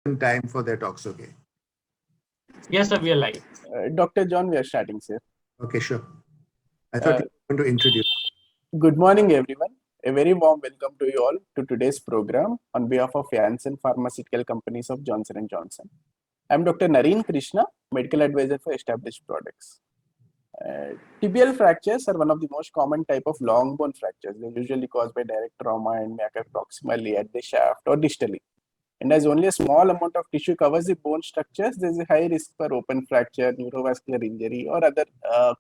in time for their talks, okay? Yes, sir, we are live. Dr. John, we are starting, sir. Okay, sure. I thought you were going to introduce. Good morning, everyone. A very warm welcome to you all to today's program on behalf of Janssen Pharmaceutical Companies of Johnson & Johnson. I'm Dr. Nareen Krishna, Medical Advisor for Established Products. Tibial fractures are one of the most common type of long bone fractures. They're usually caused by direct trauma and may occur proximally at the shaft or distally. And as only a small amount of tissue covers the bone structures, there is a high risk for open fracture, neurovascular injury, or other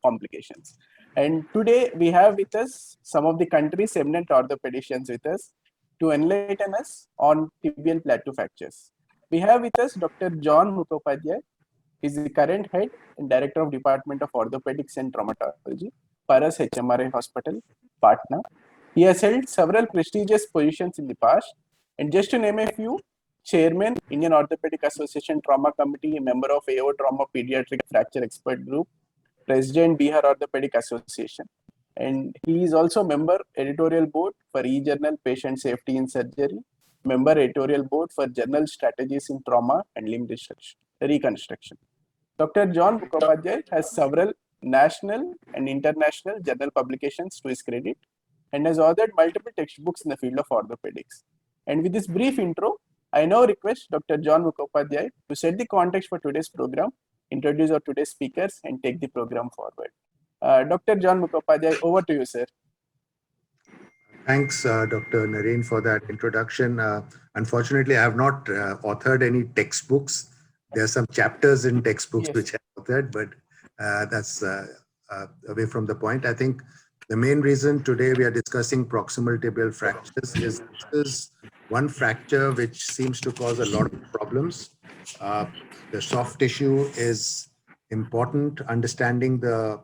complications. And today we have with us some of the country's eminent orthopedicians with us to enlighten us on tibial plateau fractures. We have with us Dr. John Mukhopadhyay. He is the current head and director of Department of Orthopedics and Traumatology, Paras HMRI Hospital, Patna. He has held several prestigious positions in the past. And just to name a few, Chairman, Indian Orthopedic Association Trauma Committee, a member of AO Trauma Pediatric Fracture Expert Group, President Bihar Orthopedic Association. And he is also member editorial board for e-journal Patient Safety in Surgery, member editorial board for Journal Strategies in Trauma and Limb Reconstruction. Dr. John Mukhopadhyay has several national and international journal publications to his credit and has authored multiple textbooks in the field of orthopedics. And with this brief intro, I now request Dr. John Mukhopadhyay to set the context for today's program, introduce our today's speakers, and take the program forward. Dr. John Mukhopadhyay, over to you, sir. Thanks, Dr. Nareen, for that introduction. Unfortunately, I have not authored any textbooks. There are some chapters in textbooks which I authored, but that's away from the point. I think the main reason today we are discussing proximal tibial fractures is this is one fracture which seems to cause a lot of problems. The soft tissue is important. Understanding the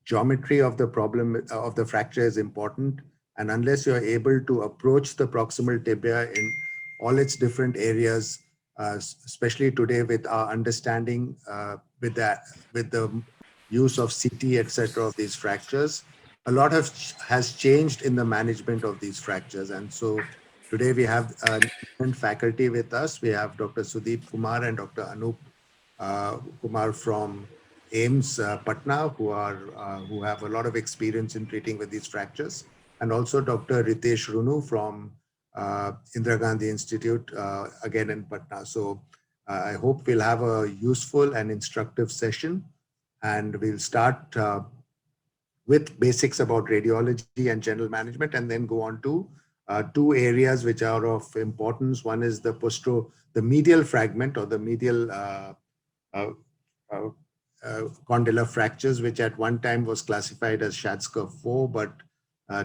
geometry of the problem of the fracture is important. And unless you're able to approach the proximal tibia in all its different areas, especially today with our understanding with the use of CT, etc., of these fractures, a lot has changed in the management of these fractures. And so today we have different faculty with us. We have Dr. Sudeep Kumar and Dr. Anup Kumar from AIIMS Patna, who have a lot of experience in treating with these fractures, and also Dr. Ritesh Runu from Indira Gandhi Institute, again in Patna. So I hope we'll have a useful and instructive session, and we'll start with basics about radiology and general management, and then go on to two areas which are of importance. One is the medial fragment, or the medial condylar fractures, which at one time was classified as Schatzker 4, but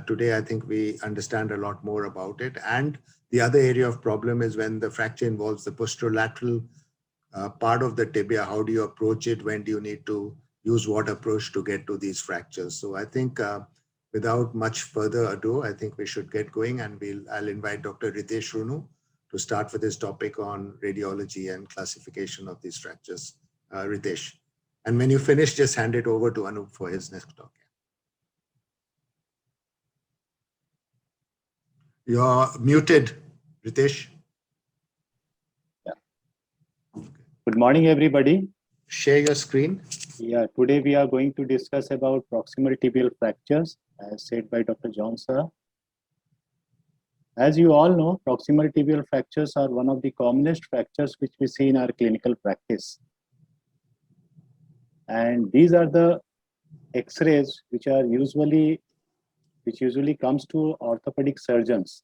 today I think we understand a lot more about it. And the other area of problem is when the fracture involves the posterolateral part of the tibia. How do you approach it? When do you need to use what approach to get to these fractures? So I think without much further ado, I think we should get going, and I'll invite Dr. Ritesh Runu to start with his topic on radiology and classification of these fractures. Ritesh. And when you finish, just hand it over to Anup for his next talk. You're muted, Ritesh. Yeah. Good morning, everybody. Share your screen. Yeah, today we are going to discuss about proximal tibial fractures, as said by Dr. John sir. As you all know, proximal tibial fractures are one of the commonest fractures which we see in our clinical practice. And these are the X-rays which usually comes to orthopedic surgeons.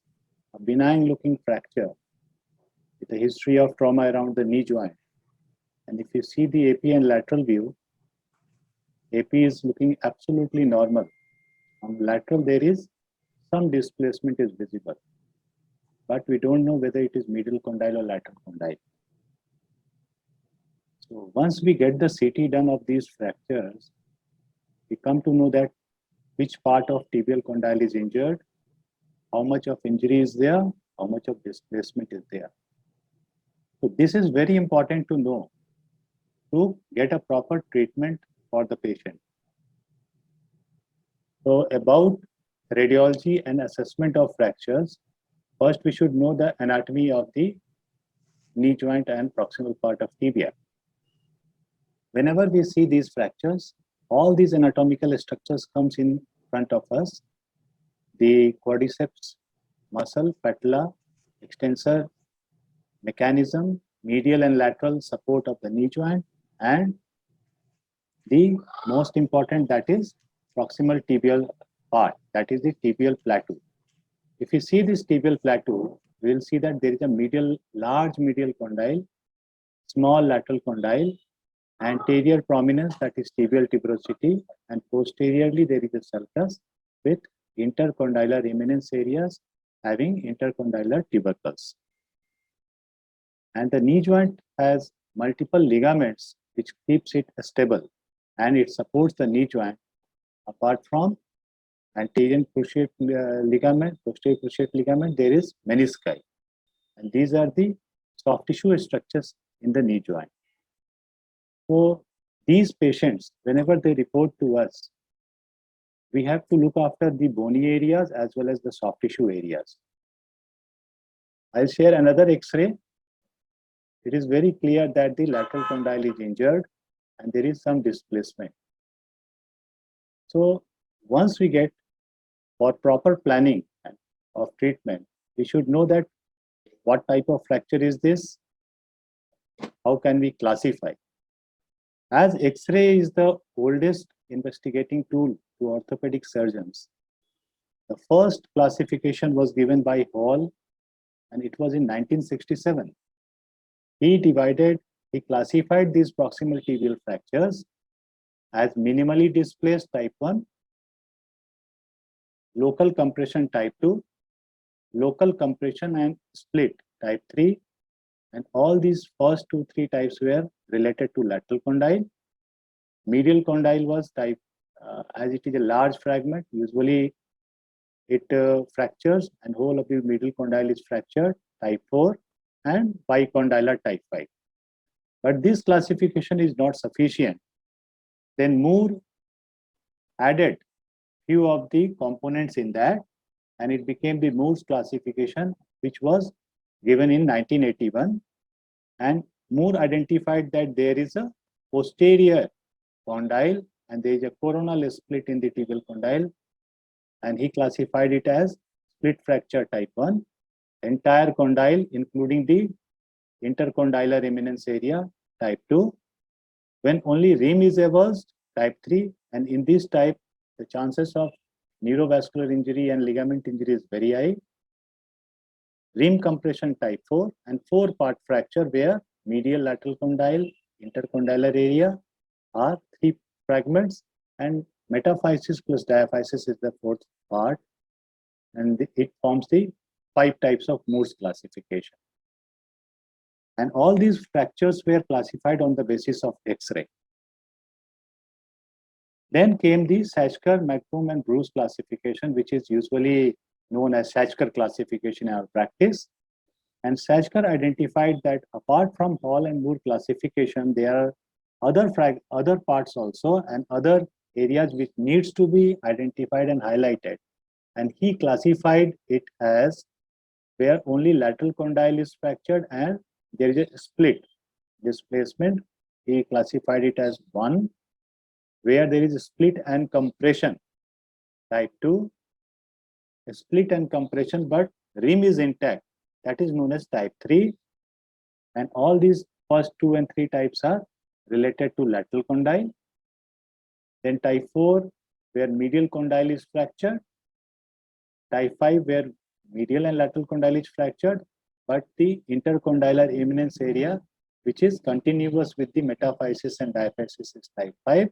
A benign looking fracture with a history of trauma around the knee joint. And if you see the AP and lateral view, AP is looking absolutely normal. On lateral, there is some displacement is visible, but we don't know whether it is medial condyle or lateral condyle. So once we get the CT done of these fractures, we come to know that which part of tibial condyle is injured, how much of injury is there, how much of displacement is there. So this is very important to know to get a proper treatment for the patient. So about radiology and assessment of fractures, first we should know the anatomy of the knee joint and proximal part of tibia. Whenever we see these fractures, all these anatomical structures comes in front of us. The quadriceps muscle, patella, extensor mechanism, medial and lateral support of the knee joint, and the most important, that is proximal tibial part, that is the tibial plateau. If you see this tibial plateau, we will see that there is a large medial condyle, small lateral condyle, anterior prominence, that is tibial tuberosity, and posteriorly there is a sulcus with intercondylar eminence areas having intercondylar tubercles. And the knee joint has multiple ligaments which keeps it stable, and it supports the knee joint. Apart from anterior cruciate ligament, posterior cruciate ligament, there is menisci, and these are the soft tissue structures in the knee joint. So these patients, whenever they report to us, we have to look after the bony areas as well as the soft tissue areas. I'll share another X-ray. It is very clear that the lateral condyle is injured and there is some displacement. So once we get for proper planning of treatment, we should know that what type of fracture is this, how can we classify. As X-ray is the oldest investigating tool to orthopedic surgeons, the first classification was given by Hall, and it was in 1967. He classified these proximal tibial fractures as minimally displaced type 1, local compression type 2, local compression and split type 3, and all these first 2-3 types were related to lateral condyle. Medial condyle was type, as it is a large fragment, usually it fractures and whole of the medial condyle is fractured, type 4, and bicondylar type 5. But this classification is not sufficient. Then Moore added few of the components in that, and it became the Moore's classification, which was given in 1981. And Moore identified that there is a posterior condyle and there is a coronal split in the tibial condyle, and he classified it as split fracture type 1, entire condyle including the intercondylar eminence area type 2, when only rim is avulsed type 3, and in this type the chances of neurovascular injury and ligament injury is very high. Rim compression type 4, and 4-part fracture where medial lateral condyle, intercondylar area are 3 fragments, and metaphysis plus diaphysis is the 4th part, and it forms the 5 types of Moore's classification. And all these fractures were classified on the basis of X-ray. Then came the Sachcar, Macomb, and Bruce classification, which is usually known as Sachcar classification in our practice. And Sachcar identified that apart from Hall and Moore classification, there are other parts also and other areas which needs to be identified and highlighted. And he classified it as where only lateral condyle is fractured and there is a split displacement. He classified it as 1, where there is a split and compression type 2, a split and compression but rim is intact, that is known as type 3, and all these first 2 and 3 types are related to lateral condyle. Then type 4 where medial condyle is fractured, type 5 where medial and lateral condyle is fractured but the intercondylar eminence area which is continuous with the metaphysis and diaphysis is type 5,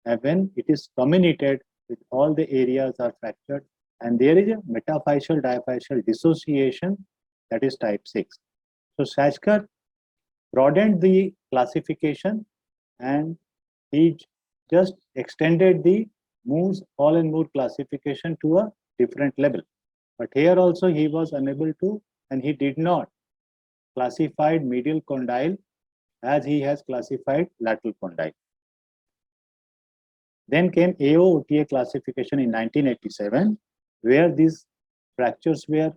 and when it is comminuted with all the areas are fractured and there is a metaphyseal diaphyseal dissociation, that is type 6. So Sachcar broadened the classification and he just extended the Moore's, Hall and Moore classification to a different level. But here also he was unable to, and he did not classify medial condyle as he has classified lateral condyle. Then came AO-OTA classification in 1987, where these fractures were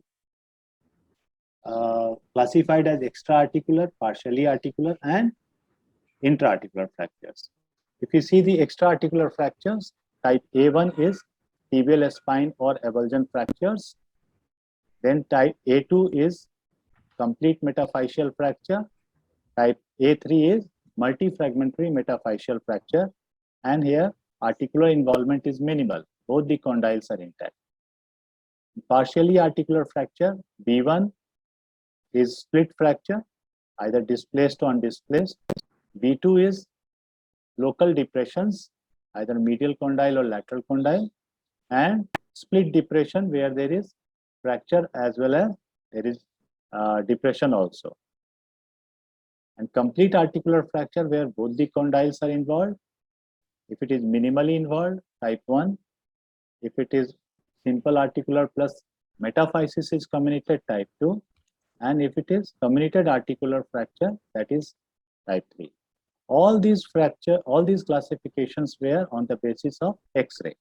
classified as extra-articular, partially articular, and intra-articular fractures. If you see the extra-articular fractures, type A1 is tibial spine or avulsion fractures. Then type A2 is complete metaphyseal fracture. Type A3 is multifragmentary metaphyseal fracture. And here, articular involvement is minimal. Both the condyles are intact. Partially articular fracture, B1 is split fracture, either displaced or undisplaced. B2 is local depressions, either medial condyle or lateral condyle, and split depression where there is fracture as well as there is depression also. And complete articular fracture where both the condyles are involved. If it is minimally involved, type 1. If it is simple articular plus metaphysis is comminuted, type 2. And if it is comminuted articular fracture, that is type 3. All these classifications were on the basis of X-ray.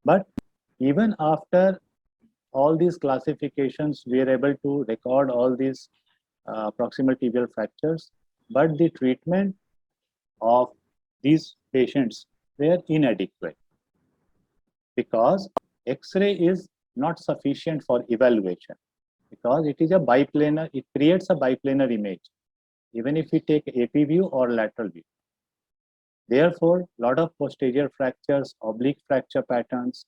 But even after all these classifications, we are able to record all these proximal tibial fractures, but the treatment of these patients were inadequate because X-ray is not sufficient for evaluation because it is a biplanar, it creates a biplanar image, even if we take AP view or lateral view. Therefore, a lot of posterior fractures, oblique fracture patterns,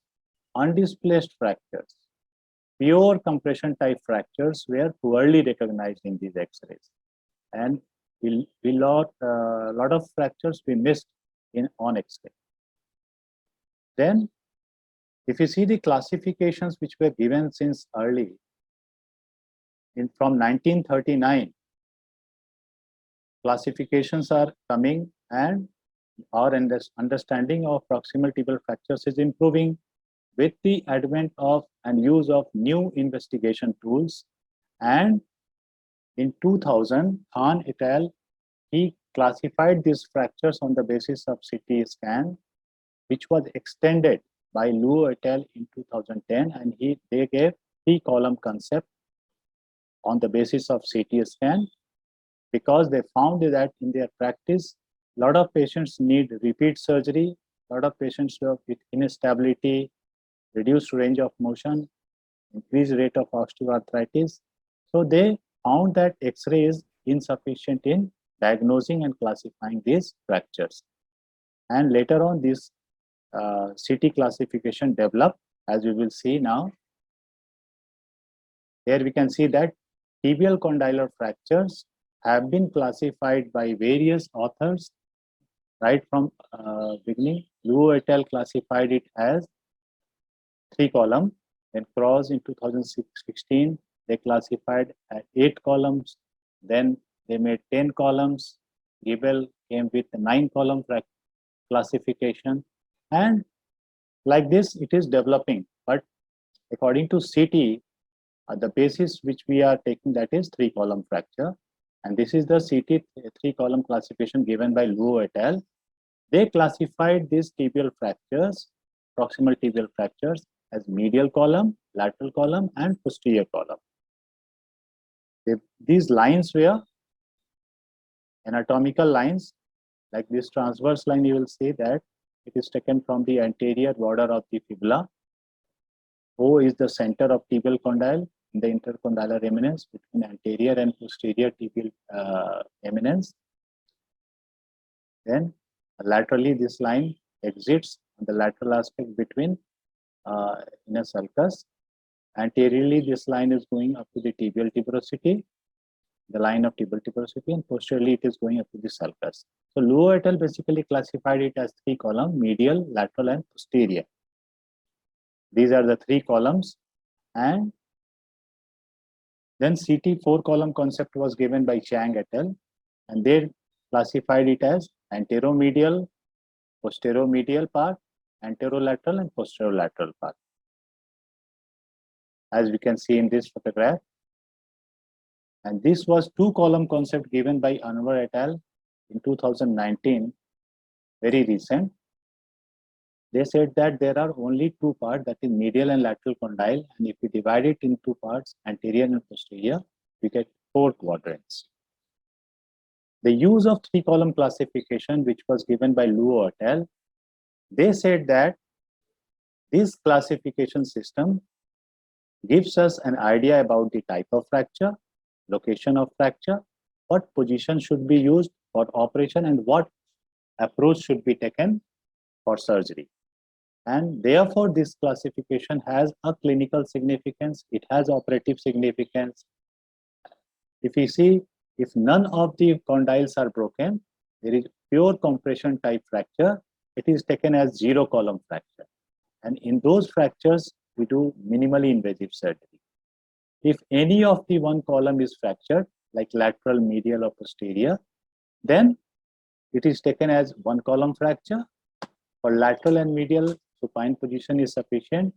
undisplaced fractures, pure compression type fractures were poorly recognized in these X-rays. And a lot of fractures we missed on X-ray. Then, if you see the classifications which were given since early, from 1939, classifications are coming and our understanding of proximal tibial fractures is improving with the advent of and use of new investigation tools. And in 2000, Khan et al., he classified these fractures on the basis of CT scan, which was extended by Luo et al. In 2010, and they gave 3-column concept on the basis of CT scan because they found that in their practice, a lot of patients need repeat surgery, a lot of patients with instability, reduced range of motion, increased rate of osteoarthritis. So they found that X-ray is insufficient in diagnosing and classifying these fractures. And later on, this CT classification developed, as we will see now. Here we can see that tibial condylar fractures have been classified by various authors right from beginning. Luo et al. Classified it as 3-column. Then Cross in 2016, they classified at 8 columns. Then they made 10 columns. Gibel came with a 9-column classification. And like this, it is developing. But according to CT, the basis which we are taking, that is 3-column fracture. And this is the CT 3-column classification given by Luo et al. They classified these tibial fractures, proximal tibial fractures, as medial column, lateral column, and posterior column. These lines were anatomical lines. Like this transverse line, you will see that it is taken from the anterior border of the fibula. O is the center of tibial condyle in the intercondylar eminence between anterior and posterior tibial eminence. Then laterally, this line exits on the lateral aspect between inner sulcus. Anteriorly, this line is going up to the tibial tuberosity, the line of tibial tuberosity, and posteriorly it is going up to the sulcus. So Luo et al. Basically classified it as 3-column, medial, lateral, and posterior. These are the 3 columns. And then CT 4-column concept was given by Chang et al. And they classified it as anteromedial, posteromedial part, anterolateral, and posterolateral part. As we can see in this photograph. And this was 2-column concept given by Anwar et al. In 2019, very recent. They said that there are only 2 parts, that is medial and lateral condyle, and if we divide it in 2 parts, anterior and posterior, we get 4 quadrants. The use of 3-column classification, which was given by Luo et al., they said that this classification system gives us an idea about the type of fracture, location of fracture, what position should be used for operation, and what approach should be taken for surgery. And therefore, this classification has a clinical significance, it has operative significance. If you see, if none of the condyles are broken, there is pure compression type fracture, it is taken as 0-column fracture. And in those fractures, we do minimally invasive surgery. If any of the 1 column is fractured, like lateral, medial, or posterior, then it is taken as 1-column fracture. For lateral and medial, supine position is sufficient.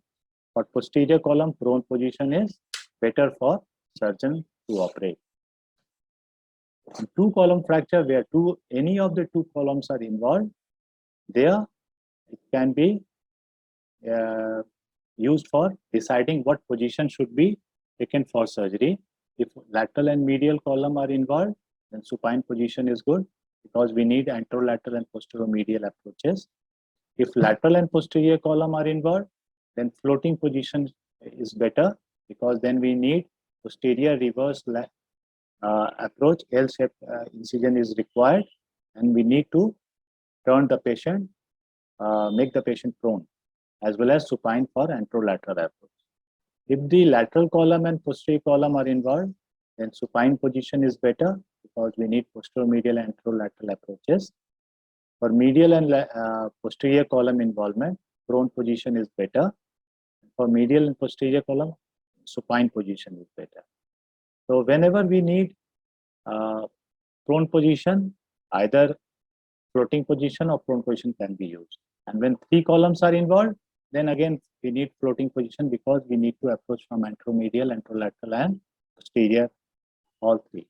For posterior column, prone position is better for surgeon to operate. In 2-column fracture, where any of the 2 columns are involved, there it can be used for deciding what position should be taken for surgery. If lateral and medial column are involved, then supine position is good because we need anterolateral and posteromedial approaches. If lateral and posterior column are involved, then floating position is better because then we need posterior reverse approach. L-shaped incision is required, and we need to turn the patient, make the patient prone, as well as supine for anterolateral approach. If the lateral column and posterior column are involved, then supine position is better because we need posteromedial and anterolateral approaches. For medial and posterior column involvement, prone position is better. For medial and posterior column, supine position is better. So whenever we need prone position, either floating position or prone position can be used. And when 3 columns are involved, then again we need floating position because we need to approach from anteromedial, anterolateral, and posterior, all 3.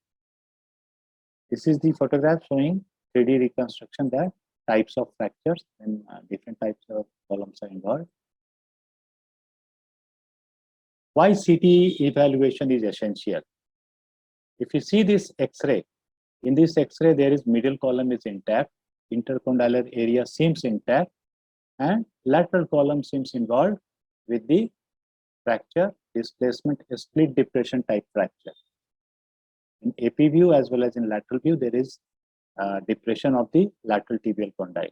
This is the photograph showing 3D reconstruction that types of fractures and different types of columns are involved. Why CT evaluation is essential? If you see this X-ray, in this X-ray there is middle column is intact, intercondylar area seems intact, and lateral column seems involved with the fracture displacement, split depression type fracture. In AP view as well as in lateral view, there is depression of the lateral tibial condyle.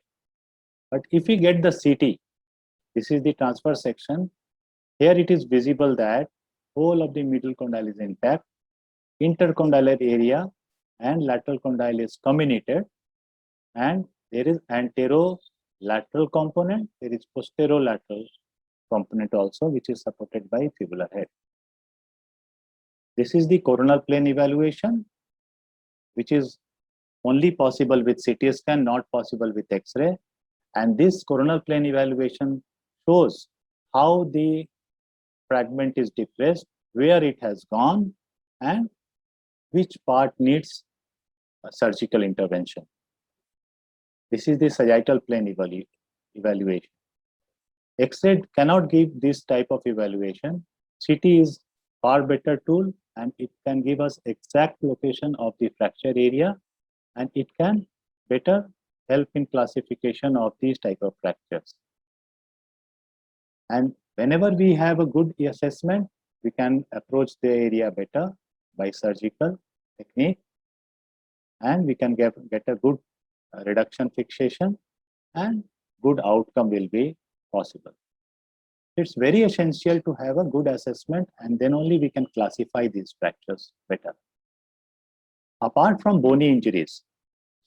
But if we get the CT, this is the transverse section. Here it is visible that whole of the middle condyle is intact, intercondylar area and lateral condyle is comminuted, and there is anterolateral component, there is posterolateral component also, which is supported by fibular head. This is the coronal plane evaluation, which is only possible with CT scan, not possible with X-ray. And this coronal plane evaluation shows how the fragment is depressed, where it has gone, and which part needs a surgical intervention. This is the sagittal plane evaluation. X-ray cannot give this type of evaluation. CT is far better tool, and it can give us exact location of the fracture area, and it can better help in classification of these type of fractures. And whenever we have a good assessment, we can approach the area better by surgical technique, and we can get a good reduction fixation, and good outcome will be possible. It's very essential to have a good assessment, and then only we can classify these fractures better. Apart from bony injuries,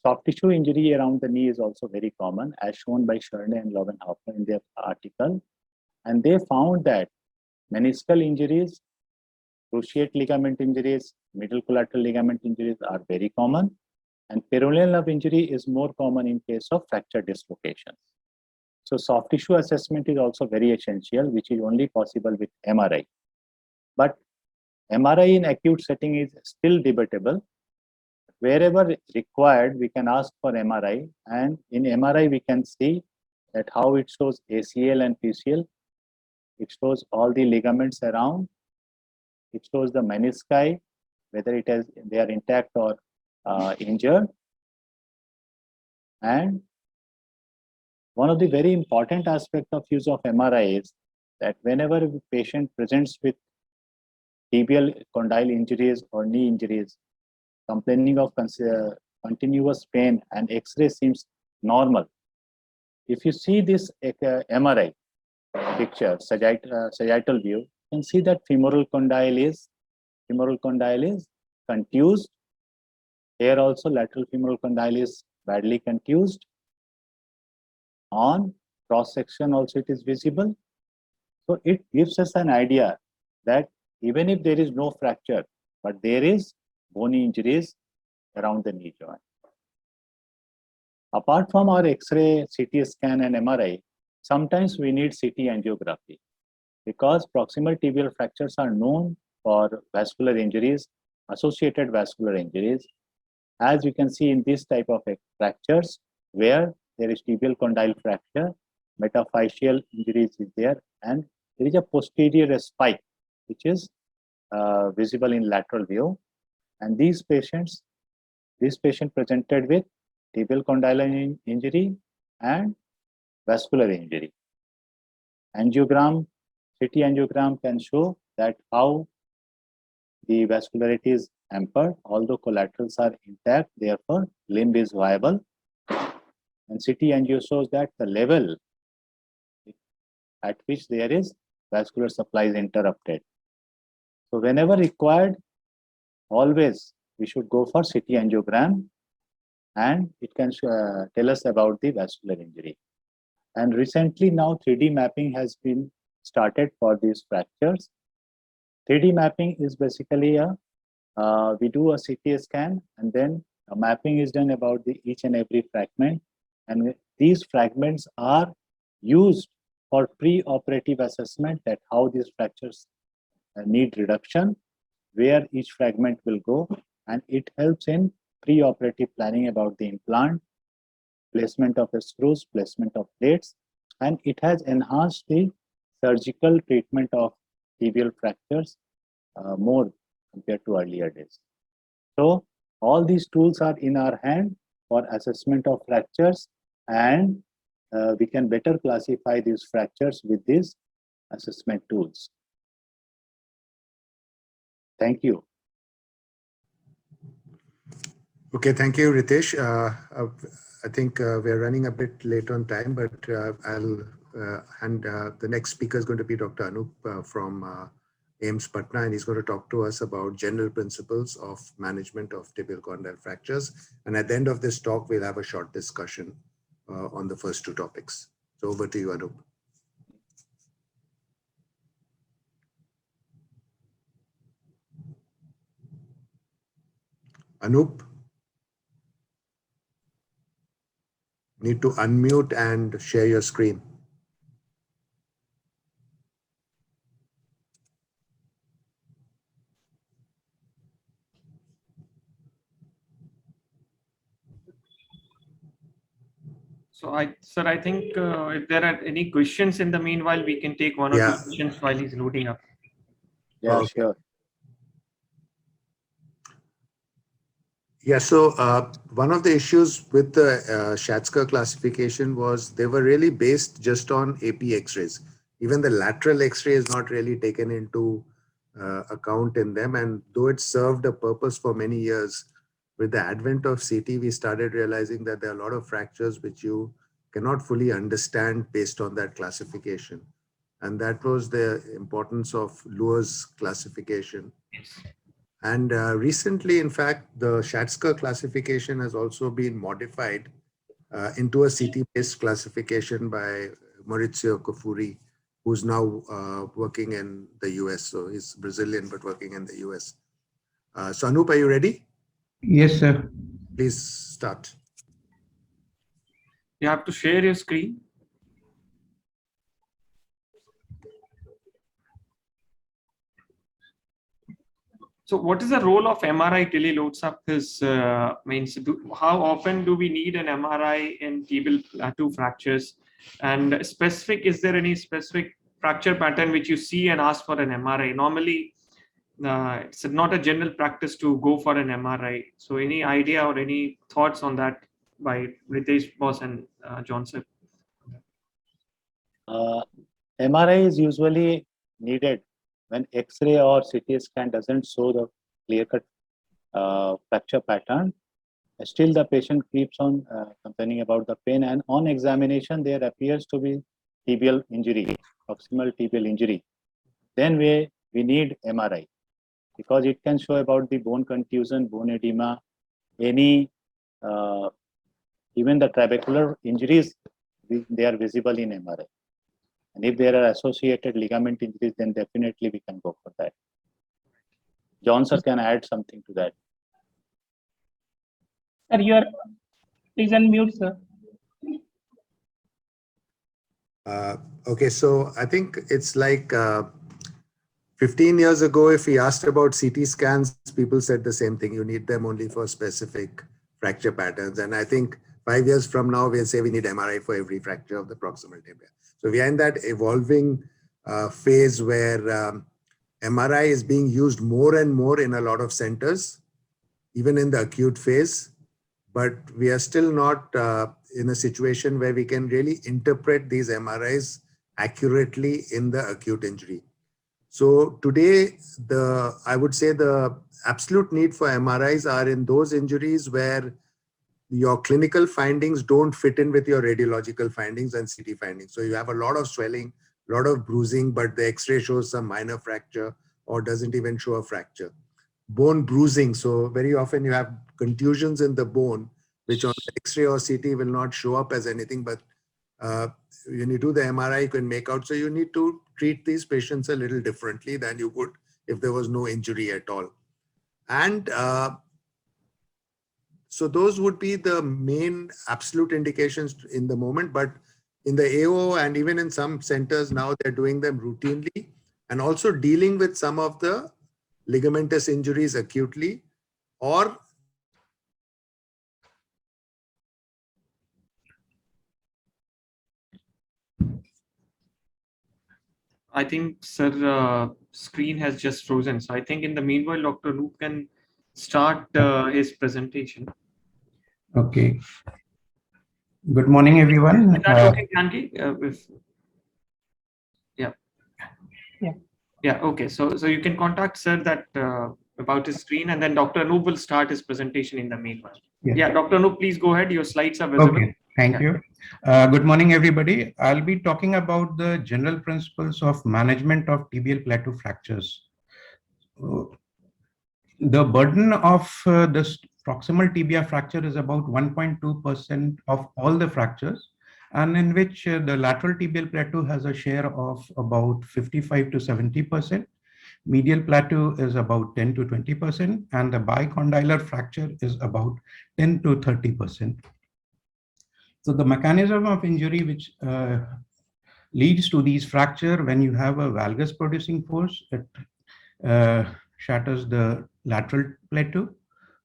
soft tissue injury around the knee is also very common, as shown by Scherne and Lowenhofer in their article. And they found that meniscal injuries, cruciate ligament injuries, middle collateral ligament injuries are very common, and peroneal nerve injury is more common in case of fracture dislocations. So soft tissue assessment is also very essential, which is only possible with MRI. But MRI in acute setting is still debatable. Wherever required, we can ask for MRI, and in MRI we can see that how it shows ACL and PCL. It shows all the ligaments around. It shows the menisci, whether they are intact or injured. And one of the very important aspects of use of MRI is that whenever a patient presents with tibial condyle injuries or knee injuries, complaining of continuous pain and X-ray seems normal. If you see this MRI picture, sagittal view, you can see that femoral condyle is contused. Here also lateral femoral condyle is badly contused. On cross section also it is visible. So it gives us an idea that even if there is no fracture, but there is bony injuries around the knee joint. Apart from our X-ray, CT scan and MRI, sometimes we need CT angiography because proximal tibial fractures are known for vascular injuries, associated vascular injuries. As you can see in this type of fractures, where there is tibial condyle fracture, metaphyseal injuries is there, and there is a posterior spike, which is visible in lateral view. And this patient presented with tibial condyle injury and vascular injury. Angiogram, CT angiogram can show that how the vascularity is hampered, although collaterals are intact, therefore limb is viable. And CT angio shows that the level at which there is vascular supply is interrupted. So whenever required, always we should go for CT angiogram, and it can tell us about the vascular injury. And recently now 3D mapping has been started for these fractures. 3D mapping is basically we do a CT scan and then a mapping is done about each and every fragment, and these fragments are used for pre-operative assessment that how these fractures need reduction, where each fragment will go, and it helps in pre-operative planning about the implant, placement of the screws, placement of plates, and it has enhanced the surgical treatment of tibial fractures more compared to earlier days. So all these tools are in our hand for assessment of fractures, and we can better classify these fractures with these assessment tools. Thank you. Okay, thank you, Ritesh. I think we're running a bit late on time, but I'll hand the next speaker is going to be Dr. Anup from AIIMS Patna, and he's going to talk to us about general principles of management of tibial condyle fractures. And at the end of this talk, we'll have a short discussion on the first two topics. So over to you, Anup. Anup, need to unmute and share your screen. So sir, I think if there are any questions in the meanwhile, we can take one or two questions while he's loading up. Yeah, sure. Yeah, so one of the issues with the Schatzker classification was they were really based just on AP X-rays. Even the lateral X-ray is not really taken into account in them. And though it served a purpose for many years, with the advent of CT, we started realizing that there are a lot of fractures which you cannot fully understand based on that classification. And that was the importance of Luer's classification. Yes. And recently, in fact, the Schatzker classification has also been modified into a CT-based classification by Maurizio Cofuri, who's now working in the US. So he's Brazilian, but working in the US. So Anup, are you ready? Yes, sir. Please start. You have to share your screen. So what is the role of MRI till he loads up his mains? How often do we need an MRI in tibial plateau fractures? And is there any specific fracture pattern which you see and ask for an MRI? Normally, it's not a general practice to go for an MRI. So any idea or any thoughts on that by Ritesh Boss and Johnson? MRI is usually needed when X-ray or CT scan doesn't show the clear-cut fracture pattern. Still, the patient keeps on complaining about the pain, and on examination, there appears to be tibial injury, proximal tibial injury. Then we need MRI because it can show about the bone contusion, bone edema, any even the trabecular injuries, they are visible in MRI. And if there are associated ligament injuries, then definitely we can go for that. John sir can add something to that. Sir, you are please unmute, sir. Okay, so I think it's like 15 years ago, if we asked about CT scans, people said the same thing. You need them only for specific fracture patterns. And I think 5 years from now, we'll say we need MRI for every fracture of the proximal tibia. So we are in that evolving phase where MRI is being used more and more in a lot of centers, even in the acute phase. But we are still not in a situation where we can really interpret these MRIs accurately in the acute injury. So today, I would say the absolute need for MRIs are in those injuries where your clinical findings don't fit in with your radiological findings and CT findings. So you have a lot of swelling, a lot of bruising, but the X-ray shows some minor fracture or doesn't even show a fracture. Bone bruising. So very often you have contusions in the bone, which on X-ray or CT will not show up as anything, but when you do the MRI, you can make out. So you need to treat these patients a little differently than you would if there was no injury at all. And so those would be the main absolute indications in the moment. But in the AO and even in some centers now, they're doing them routinely and also dealing with some of the ligamentous injuries acutely, or I think, sir, screen has just frozen. So I think in the meanwhile, Dr. Roop can start his presentation. Okay. Good morning, everyone. Is that okay, Janki? Yeah. Okay. So you can contact sir that about his screen, and then Dr. Anoop will start his presentation in the meanwhile. Yeah, Dr. Anoop, please go ahead. Your slides are visible. Okay. Thank you. Good morning, everybody. I'll be talking about the general principles of management of tibial plateau fractures. The burden of this proximal tibia fracture is about 1.2% of all the fractures, and in which the lateral tibial plateau has a share of about 55 to 70%. Medial plateau is about 10 to 20%, and the bicondylar fracture is about 10 to 30%. So the mechanism of injury which leads to these fracture, when you have a valgus producing force, it shatters the lateral plateau.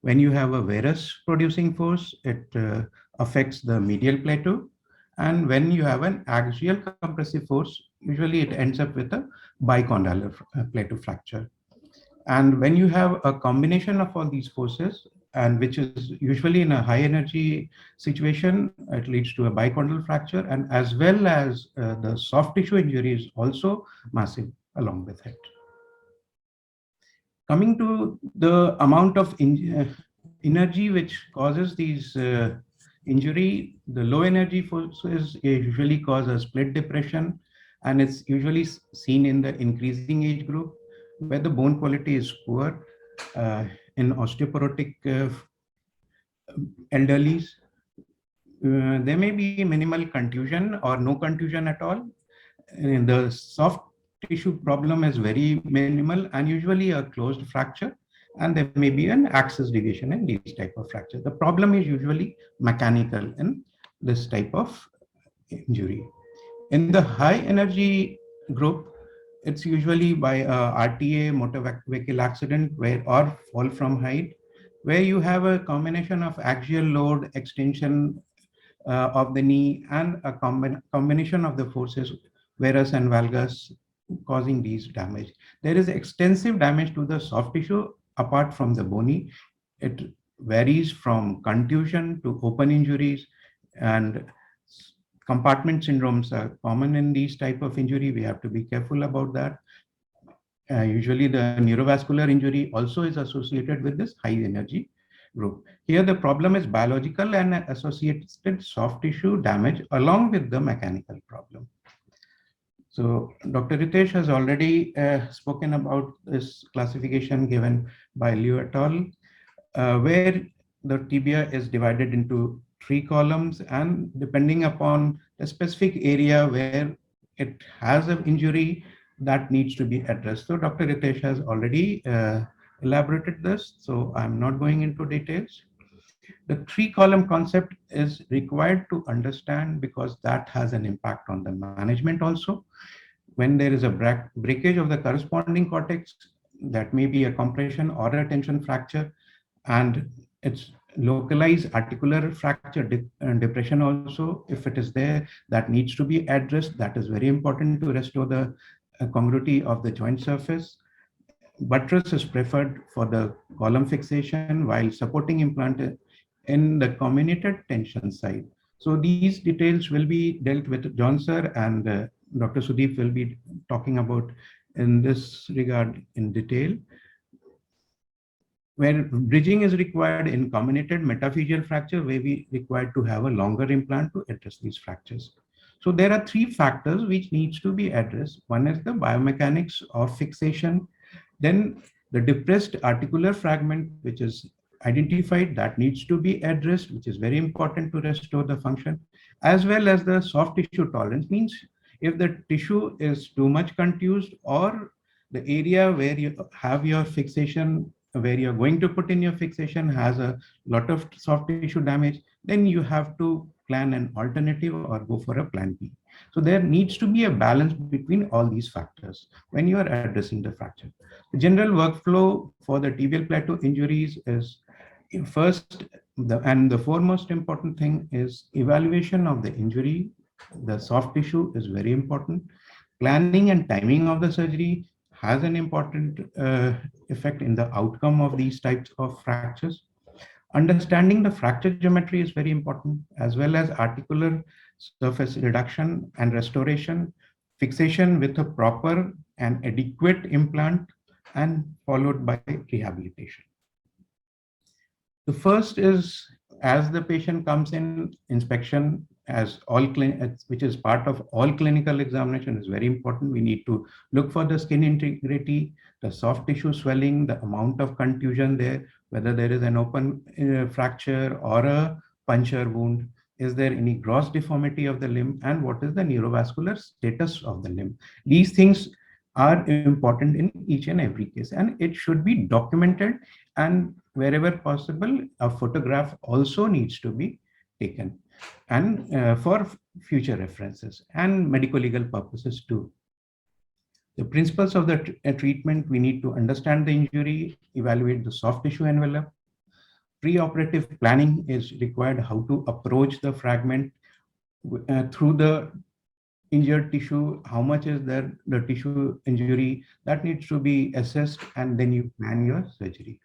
When you have a varus producing force, it affects the medial plateau. And when you have an axial compressive force, usually it ends up with a bicondylar plateau fracture. And when you have a combination of all these forces, and which is usually in a high energy situation, it leads to a bicondylar fracture, and as well as the soft tissue injury is also massive along with it. Coming to the amount of energy which causes these injury, the low energy forces usually cause a split depression, and it's usually seen in the increasing age group where the bone quality is poor. In osteoporotic elderlies, there may be minimal contusion or no contusion at all. And the soft tissue problem is very minimal and usually a closed fracture, and there may be an axis deviation in these type of fracture. The problem is usually mechanical in this type of injury. In the high energy group, it's usually by RTA, motor vehicle accident, or fall from height, where you have a combination of axial load, extension of the knee, and a combination of the forces, varus and valgus, causing these damage. There is extensive damage to the soft tissue apart from the bony. It varies from contusion to open injuries, and compartment syndromes are common in these type of injury. We have to be careful about that. Usually the neurovascular injury also is associated with this high energy group. Here the problem is biological and associated soft tissue damage along with the mechanical problem. So Dr. Ritesh has already spoken about this classification given by Liu et al., where the tibia is divided into 3 columns, and depending upon the specific area where it has an injury, that needs to be addressed. So Dr. Ritesh has already elaborated this, so I'm not going into details. The 3-column concept is required to understand because that has an impact on the management also. When there is a breakage of the corresponding cortex, that may be a compression or a tension fracture, and it's localized articular fracture depression also, if it is there, that needs to be addressed. That is very important to restore the congruity of the joint surface. Buttress is preferred for the column fixation, while supporting implant in the comminuted tension side. So these details will be dealt with John sir, and Dr. Sudeep will be talking about in this regard in detail. Where bridging is required in comminuted metaphyseal fracture, where we required to have a longer implant to address these fractures. So there are 3 factors which needs to be addressed. One is the biomechanics of fixation. Then the depressed articular fragment, which is identified, that needs to be addressed, which is very important to restore the function, as well as the soft tissue tolerance. Means if the tissue is too much contused, or the area where you have your fixation, where you're going to put in your fixation has a lot of soft tissue damage, then you have to plan an alternative or go for a plan B. So there needs to be a balance between all these factors when you are addressing the fracture. The general workflow for the tibial plateau injuries is first, the foremost important thing is evaluation of the injury. The soft tissue is very important. Planning and timing of the surgery has an important effect in the outcome of these types of fractures. Understanding the fracture geometry is very important, as well as articular surface reduction and restoration, fixation with a proper and adequate implant, and followed by rehabilitation. The first is, as the patient comes in, inspection, as which is part of all clinical examination, is very important. We need to look for the skin integrity, the soft tissue swelling, the amount of contusion there, whether there is an open fracture or a puncture wound, is there any gross deformity of the limb, and what is the neurovascular status of the limb. These things are important in each and every case, and it should be documented, and wherever possible, a photograph also needs to be taken, and for future references and medical legal purposes too. The principles of the treatment: we need to understand the injury, evaluate the soft tissue envelope. Pre-operative planning is required, how to approach the fragment through the injured tissue, how much is there the tissue injury, that needs to be assessed, and then you plan your surgery.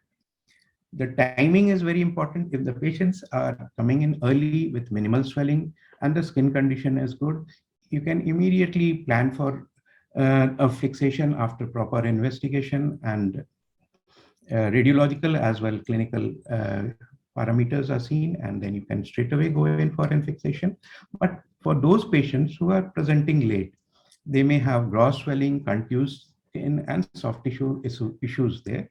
The timing is very important. If the patients are coming in early with minimal swelling and the skin condition is good, you can immediately plan for a fixation after proper investigation, and radiological as well clinical parameters are seen, and then you can straight away go in for a fixation. But for those patients who are presenting late, they may have gross swelling, contused skin, and soft tissue issues there.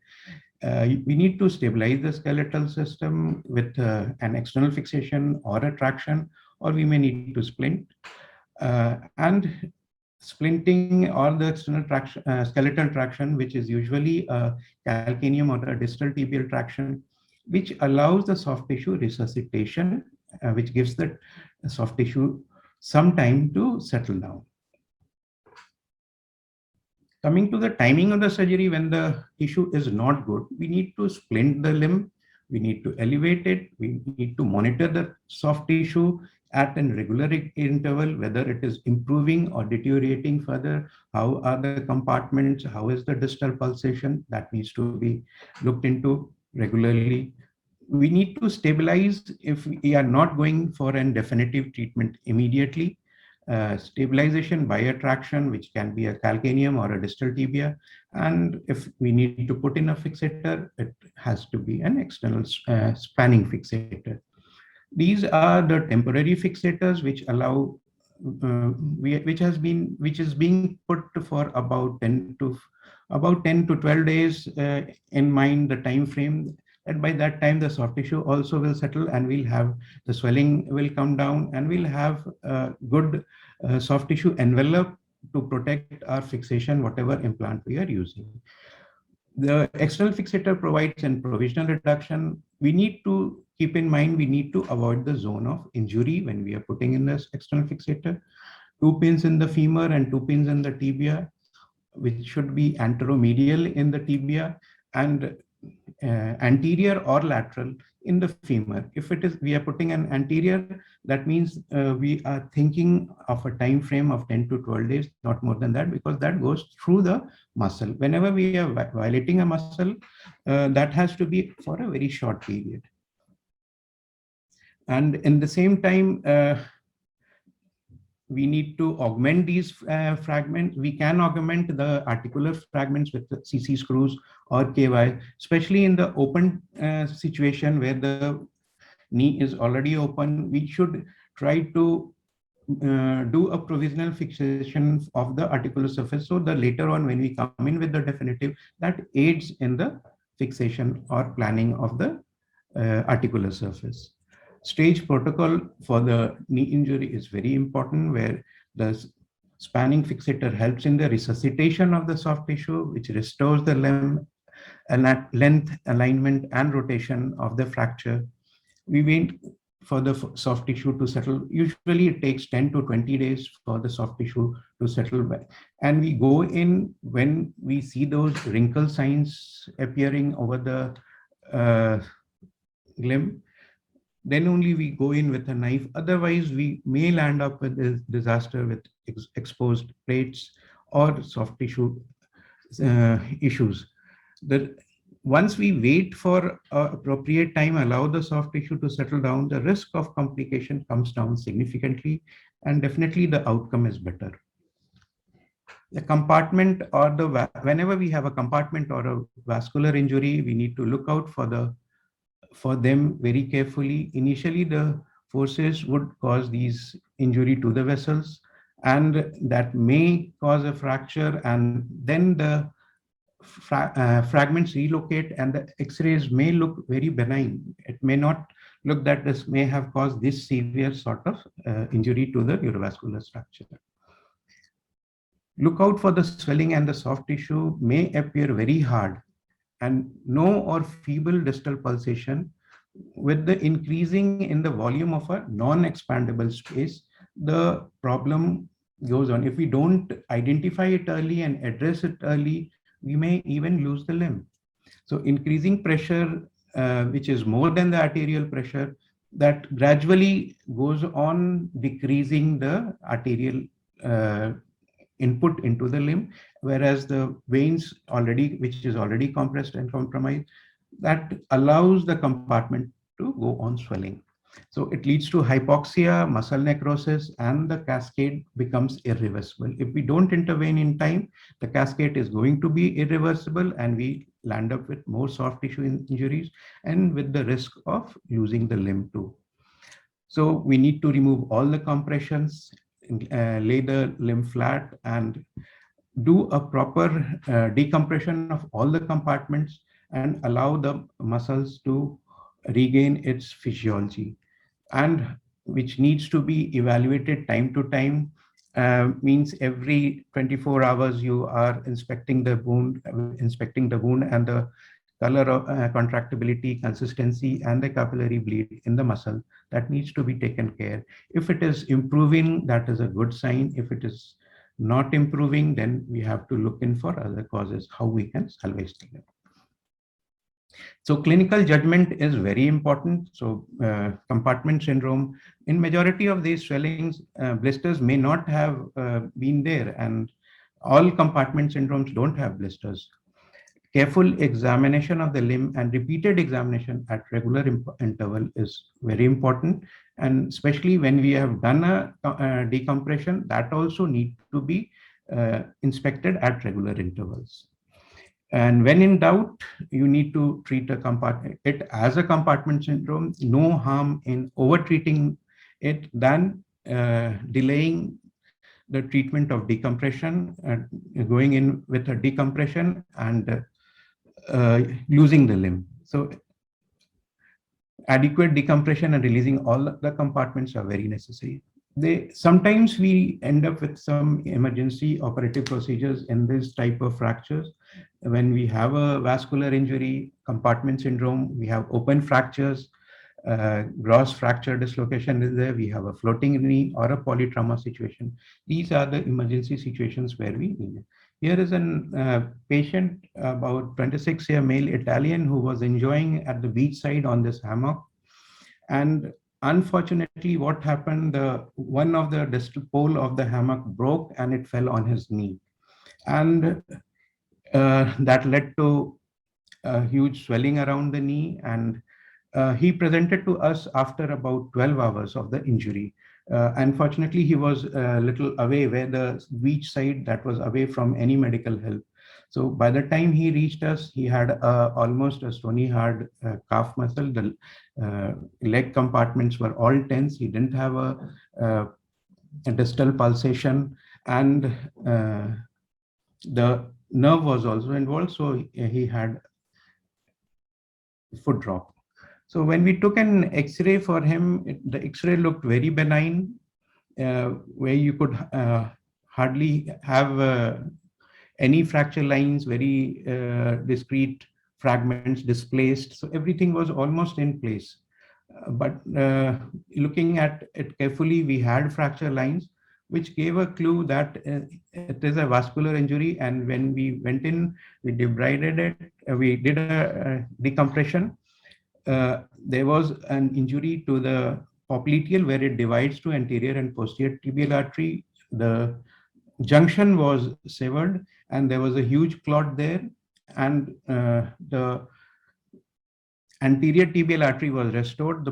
We need to stabilize the skeletal system with an external fixation or a traction, or we may need to splint. And splinting or the external traction, skeletal traction, which is usually a calcaneum or a distal tibial traction, which allows the soft tissue resuscitation, which gives the soft tissue some time to settle down. Coming to the timing of the surgery, when the tissue is not good, we need to splint the limb, we need to elevate it, we need to monitor the soft tissue, at a regular interval, whether it is improving or deteriorating further, how are the compartments, how is the distal pulsation, that needs to be looked into regularly. We need to stabilize if we are not going for a definitive treatment immediately. Stabilization by attraction, which can be a calcaneum or a distal tibia. And if we need to put in a fixator, it has to be an external spanning fixator. These are the temporary fixators which allow, which is being put for about 10 to 12 days in mind the time frame. And by that time, the soft tissue also will settle, and we'll have the swelling will come down, and we'll have a good soft tissue envelope to protect our fixation, whatever implant we are using. The external fixator provides a provisional reduction. We need to keep in mind, we need to avoid the zone of injury when we are putting in this external fixator. 2 pins in the femur and 2 pins in the tibia, which should be anteromedial in the tibia, and anterior or lateral in the femur. If it is, we are putting an anterior, that means we are thinking of a time frame of 10 to 12 days, not more than that, because that goes through the muscle. Whenever we are violating a muscle, that has to be for a very short period. And in the same time, we need to augment these fragments. We can augment the articular fragments with the CC screws or KY, especially in the open situation where the knee is already open. We should try to do a provisional fixation of the articular surface, so that later on when we come in with the definitive, that aids in the fixation or planning of the articular surface. Stage protocol for the knee injury is very important, where the spanning fixator helps in the resuscitation of the soft tissue, which restores the limb and length, alignment, and rotation of the fracture. We wait for the soft tissue to settle. Usually it takes 10 to 20 days for the soft tissue to settle back. And we go in when we see those wrinkle signs appearing over the limb. Then only we go in with a knife. Otherwise, we may land up with a disaster with exposed plates or soft tissue issues. Once we wait for appropriate time, allow the soft tissue to settle down, the risk of complication comes down significantly, and definitely the outcome is better. The compartment or whenever we have a compartment or a vascular injury, we need to look out for them very carefully. Initially, the forces would cause these injury to the vessels, and that may cause a fracture, and then the fragments relocate and the x-rays may look very benign. It may not look that this may have caused this severe sort of injury to the neurovascular structure. Look out for the swelling, and the soft tissue may appear very hard and no or feeble distal pulsation. With the increasing in the volume of a non-expandable space, the problem goes on. If we don't identify it early and address it early, we may even lose the limb. So increasing pressure, which is more than the arterial pressure, that gradually goes on decreasing the arterial input into the limb, whereas the veins which is already compressed and compromised, that allows the compartment to go on swelling. So it leads to hypoxia, muscle necrosis, and the cascade becomes irreversible. If we don't intervene in time, the cascade is going to be irreversible, and we land up with more soft tissue injuries and with the risk of losing the limb too. So we need to remove all the compressions, lay the limb flat, and do a proper decompression of all the compartments and allow the muscles to regain its physiology, and which needs to be evaluated time to time. Means every 24 hours you are inspecting the wound and the color of contractibility, consistency, and the capillary bleed in the muscle. That needs to be taken care. If it is improving, that is a good sign. If it is not improving, then we have to look in for other causes, how we can salvage the limb. So clinical judgment is very important. So compartment syndrome, in majority of these swellings, blisters may not have been there, and all compartment syndromes don't have blisters. Careful examination of the limb and repeated examination at regular interval is very important. And especially when we have done a decompression, that also need to be inspected at regular intervals. And when in doubt, you need to treat it as a compartment syndrome. No harm in over-treating it than delaying the treatment of decompression, going in with a decompression and losing the limb. So adequate decompression and releasing all the compartments are very necessary. Sometimes we end up with some emergency operative procedures in this type of fractures. When we have a vascular injury, compartment syndrome, we have open fractures, gross fracture dislocation is there, we have a floating knee or a polytrauma situation. These are the emergency situations where we need it. Here is a patient, about 26-year male Italian, who was enjoying at the beachside on this hammock. And unfortunately, what happened, one of the distal pole of the hammock broke and it fell on his knee. And that led to a huge swelling around the knee. And he presented to us after about 12 hours of the injury. Unfortunately, he was a little away, where the beach side that was away from any medical help. So by the time he reached us, he had almost a stony hard calf muscle. The leg compartments were all tense. He didn't have a distal pulsation, and the nerve was also involved. So he had foot drop. So when we took an X-ray for him, the X-ray looked very benign, where you could hardly have any fracture lines, very discrete fragments displaced. So everything was almost in place. But looking at it carefully, we had fracture lines, which gave a clue that it is a vascular injury. And when we went in, we debrided it, we did a decompression. There was an injury to the popliteal, where it divides to anterior and posterior tibial artery. The junction was severed and there was a huge clot there, and the anterior tibial artery was restored. The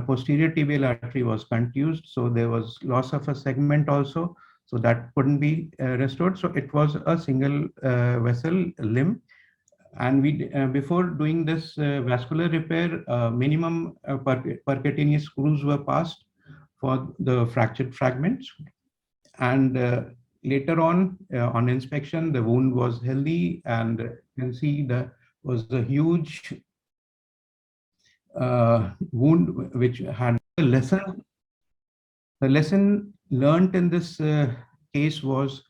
posterior tibial artery was contused, so there was loss of a segment also, so that couldn't be restored. So it was a single vessel limb. And we, before doing this vascular repair, minimum percutaneous screws were passed for the fractured fragments. And later on inspection, the wound was healthy, and you can see there was a huge wound which had a lesson. The lesson learned in this case was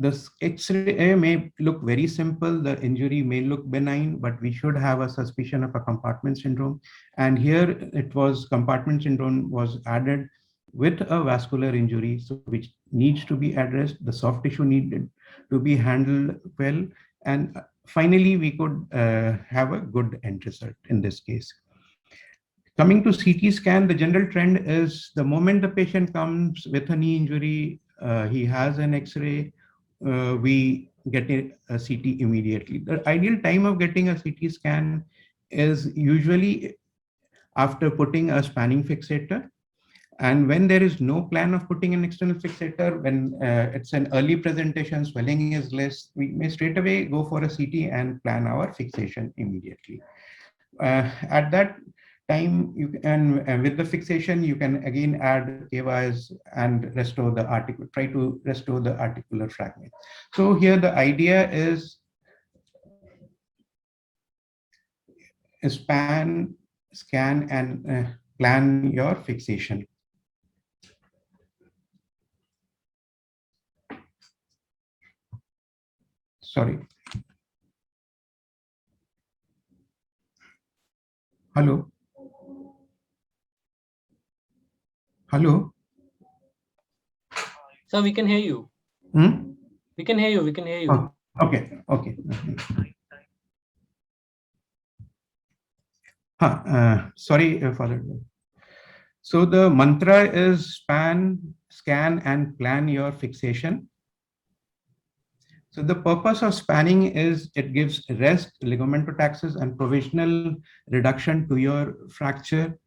this X-ray may look very simple, the injury may look benign, but we should have a suspicion of a compartment syndrome. And here it was compartment syndrome was added with a vascular injury, so which needs to be addressed. The soft tissue needed to be handled well. And finally, we could have a good end result in this case. Coming to CT scan, the general trend is the moment the patient comes with a knee injury, he has an X-ray, we get a CT immediately. The ideal time of getting a CT scan is usually after putting a spanning fixator. And when there is no plan of putting an external fixator, when it's an early presentation, swelling is less, we may straight away go for a CT and plan our fixation immediately. At that time, you can, with the fixation, you can again add KYs and restore the article, try to restore the articular fragment. So here the idea is span, scan, and plan your fixation. Sorry. Hello. Hello. Sir, we can hear you. Hmm? We can hear you. We can hear you. Oh, okay. Okay. Sorry for that. So the mantra is scan and plan your fixation. So the purpose of spanning is it gives rest, ligamentotaxis, and provisional reduction to your fracture.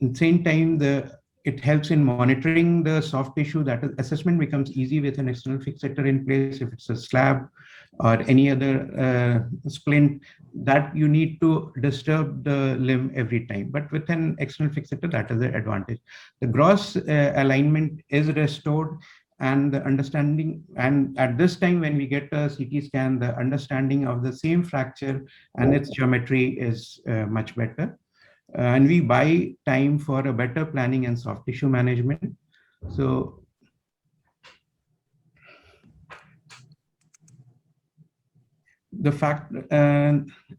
At the same time, it helps in monitoring the soft tissue. That is, assessment becomes easy with an external fixator in place. If it's a slab or any other splint, that you need to disturb the limb every time. But with an external fixator, that is the advantage. The gross alignment is restored, and the understanding, and at this time when we get a CT scan, the understanding of the same fracture and its geometry is much better. And we buy time for a better planning and soft tissue management. So the fact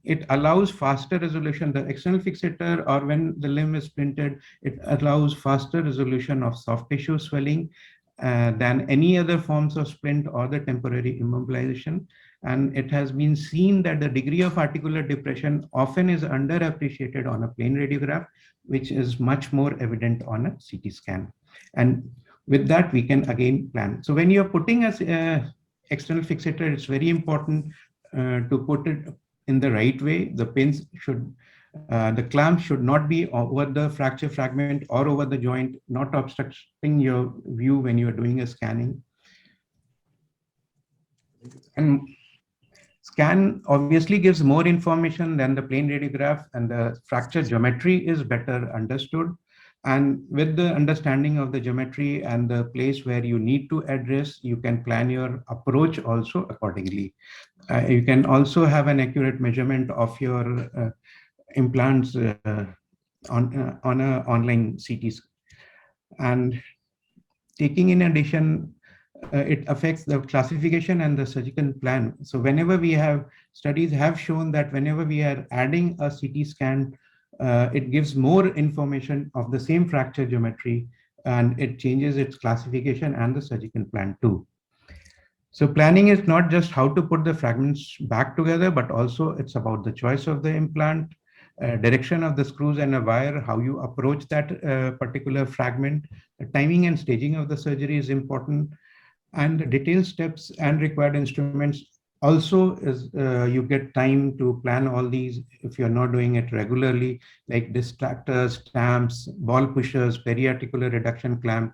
it allows faster resolution. The external fixator, or when the limb is splinted, it allows faster resolution of soft tissue swelling than any other forms of splint or the temporary immobilization. And it has been seen that the degree of articular depression often is underappreciated on a plain radiograph, which is much more evident on a CT scan. And with that, we can again plan. So when you're putting a external fixator, it's very important to put it in the right way. The pins should, the clamp should not be over the fracture fragment or over the joint, not obstructing your view when you're doing a scanning. And scan obviously gives more information than the plain radiograph, and the fracture geometry is better understood. And with the understanding of the geometry and the place where you need to address, you can plan your approach also accordingly. You can also have an accurate measurement of your implants on an online CT. And taking in addition, it affects the classification and the surgical plan. So whenever we have, studies have shown that whenever we are adding a CT scan, it gives more information of the same fracture geometry, and it changes its classification and the surgical plan too. So planning is not just how to put the fragments back together, but also it's about the choice of the implant, direction of the screws and a wire, how you approach that particular fragment. The timing and staging of the surgery is important, and the detailed steps and required instruments also is you get time to plan all these if you're not doing it regularly, like distractors, stamps, ball pushers, periarticular reduction clamp,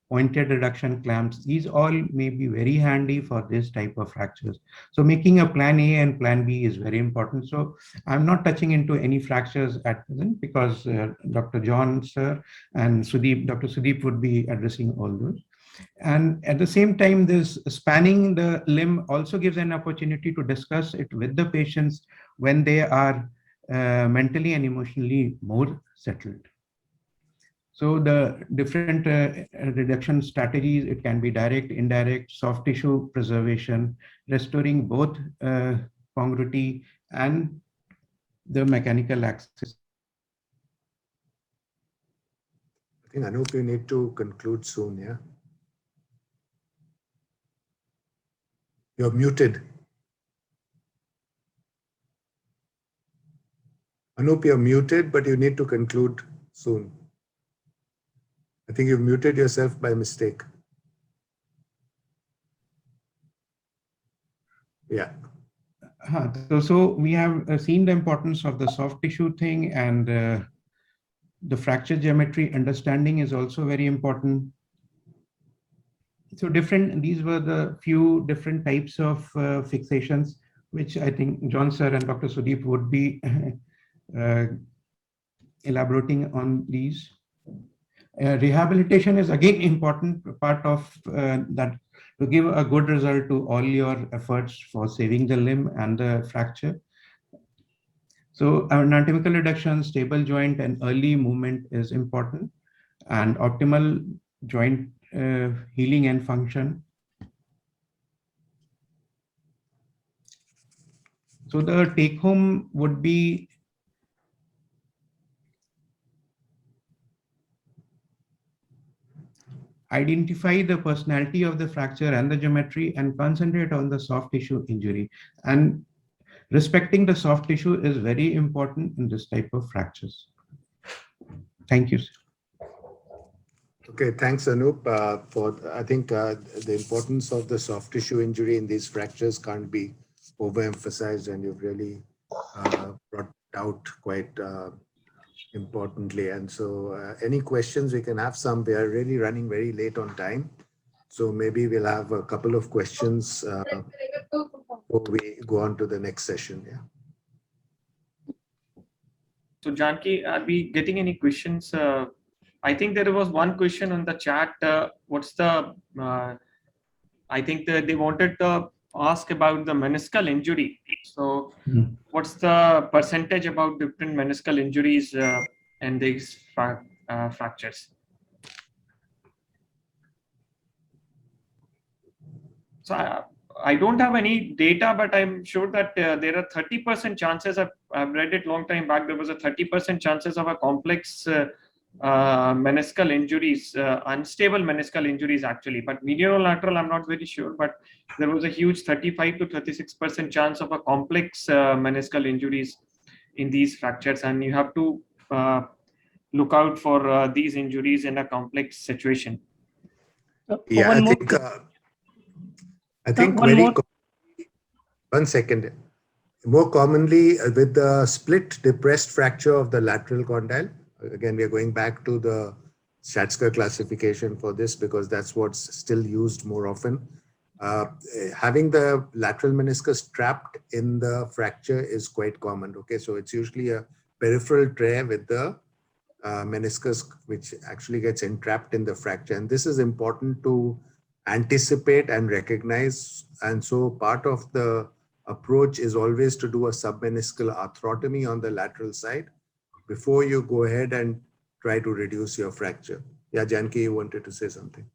pointed reduction clamps. These all may be very handy for this type of fractures. So making a plan A and plan B is very important. So I'm not touching into any fractures at present because Dr. John sir and Dr. Sudeep would be addressing all those. And at the same time, this spanning the limb also gives an opportunity to discuss it with the patients when they are mentally and emotionally more settled. So the different reduction strategies, it can be direct, indirect, soft tissue preservation, restoring both congruity and the mechanical axis. I think, Anup, you need to conclude soon, yeah? You're muted. Anup, you're muted, but you need to conclude soon. I think you've muted yourself by mistake. Yeah. So we have seen the importance of the soft tissue thing, and the fracture geometry understanding is also very important. So these were the few different types of fixations, which I think John sir and Dr. Sudeep would be elaborating on these. Rehabilitation is again important part of that to give a good result to all your efforts for saving the limb and the fracture. So anatomical reduction, stable joint, and early movement is important, and optimal joint healing and function. So the take home would be identify the personality of the fracture and the geometry and concentrate on the soft tissue injury. And respecting the soft tissue is very important in this type of fractures. Thank you, sir. Okay, thanks, Anup. I think the importance of the soft tissue injury in these fractures can't be overemphasized, and you've really brought it out quite importantly. And so any questions, we can have some. We are really running very late on time. So maybe we'll have a couple of questions before we go on to the next session. Yeah. So Janki, are we getting any questions? I think there was one question on the chat. What's the, I think that they wanted to ask about the meniscal injury. So what's the percentage about different meniscal injuries and these fractures? So I don't have any data, but I'm sure that there are 30% chances. I've read it long time back. There was a 30% chances of a complex meniscal injuries, unstable meniscal injuries actually, but medial or lateral, I'm not very sure, but there was a huge 35 to 36% chance of a complex meniscal injuries in these fractures, and you have to look out for these injuries in a complex situation. Yeah, I think one second. More commonly with the split depressed fracture of the lateral condyle. Again, we are going back to the Schatzker classification for this because that's what's still used more often. Having the lateral meniscus trapped in the fracture is quite common. Okay, so it's usually a peripheral tear with the meniscus, which actually gets entrapped in the fracture. And this is important to anticipate and recognize. And so part of the approach is always to do a submeniscal arthrotomy on the lateral side before you go ahead and try to reduce your fracture. Yeah, Janki, you wanted to say something.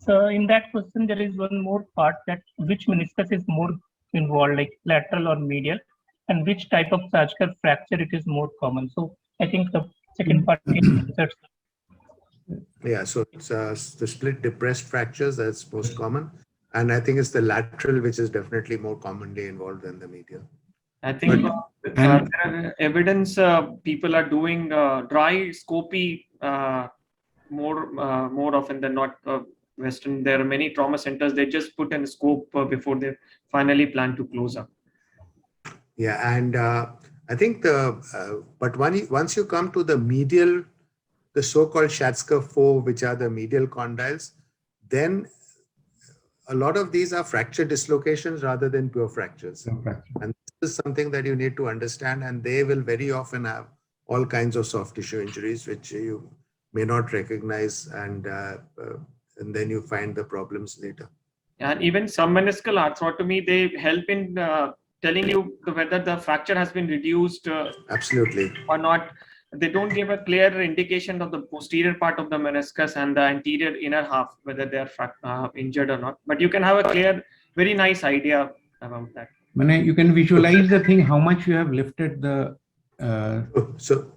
So in that question, there is one more part, that which meniscus is more involved, like lateral or medial, and which type of surgical fracture it is more common. So I think the second part is answered. Yeah, so it's the split depressed fractures that's most common. And I think it's the lateral which is definitely more commonly involved than the medial. I think there are evidence people are doing dry scopy more often than not. Western, there are many trauma centers, they just put in a scope before they finally plan to close up. Yeah, and I think but once you come to the medial, the so-called Schatzker 4, which are the medial condyles, then a lot of these are fracture dislocations rather than pure fractures. And this is something that you need to understand, and they will very often have all kinds of soft tissue injuries, which you may not recognize, and then you find the problems later. And even submeniscal arthrotomy, they help in telling you whether the fracture has been reduced Absolutely or not. They don't give a clear indication of the posterior part of the meniscus and the anterior inner half, whether they are injured or not. But you can have a clear, very nice idea about that. You can visualize the thing, how much you have lifted the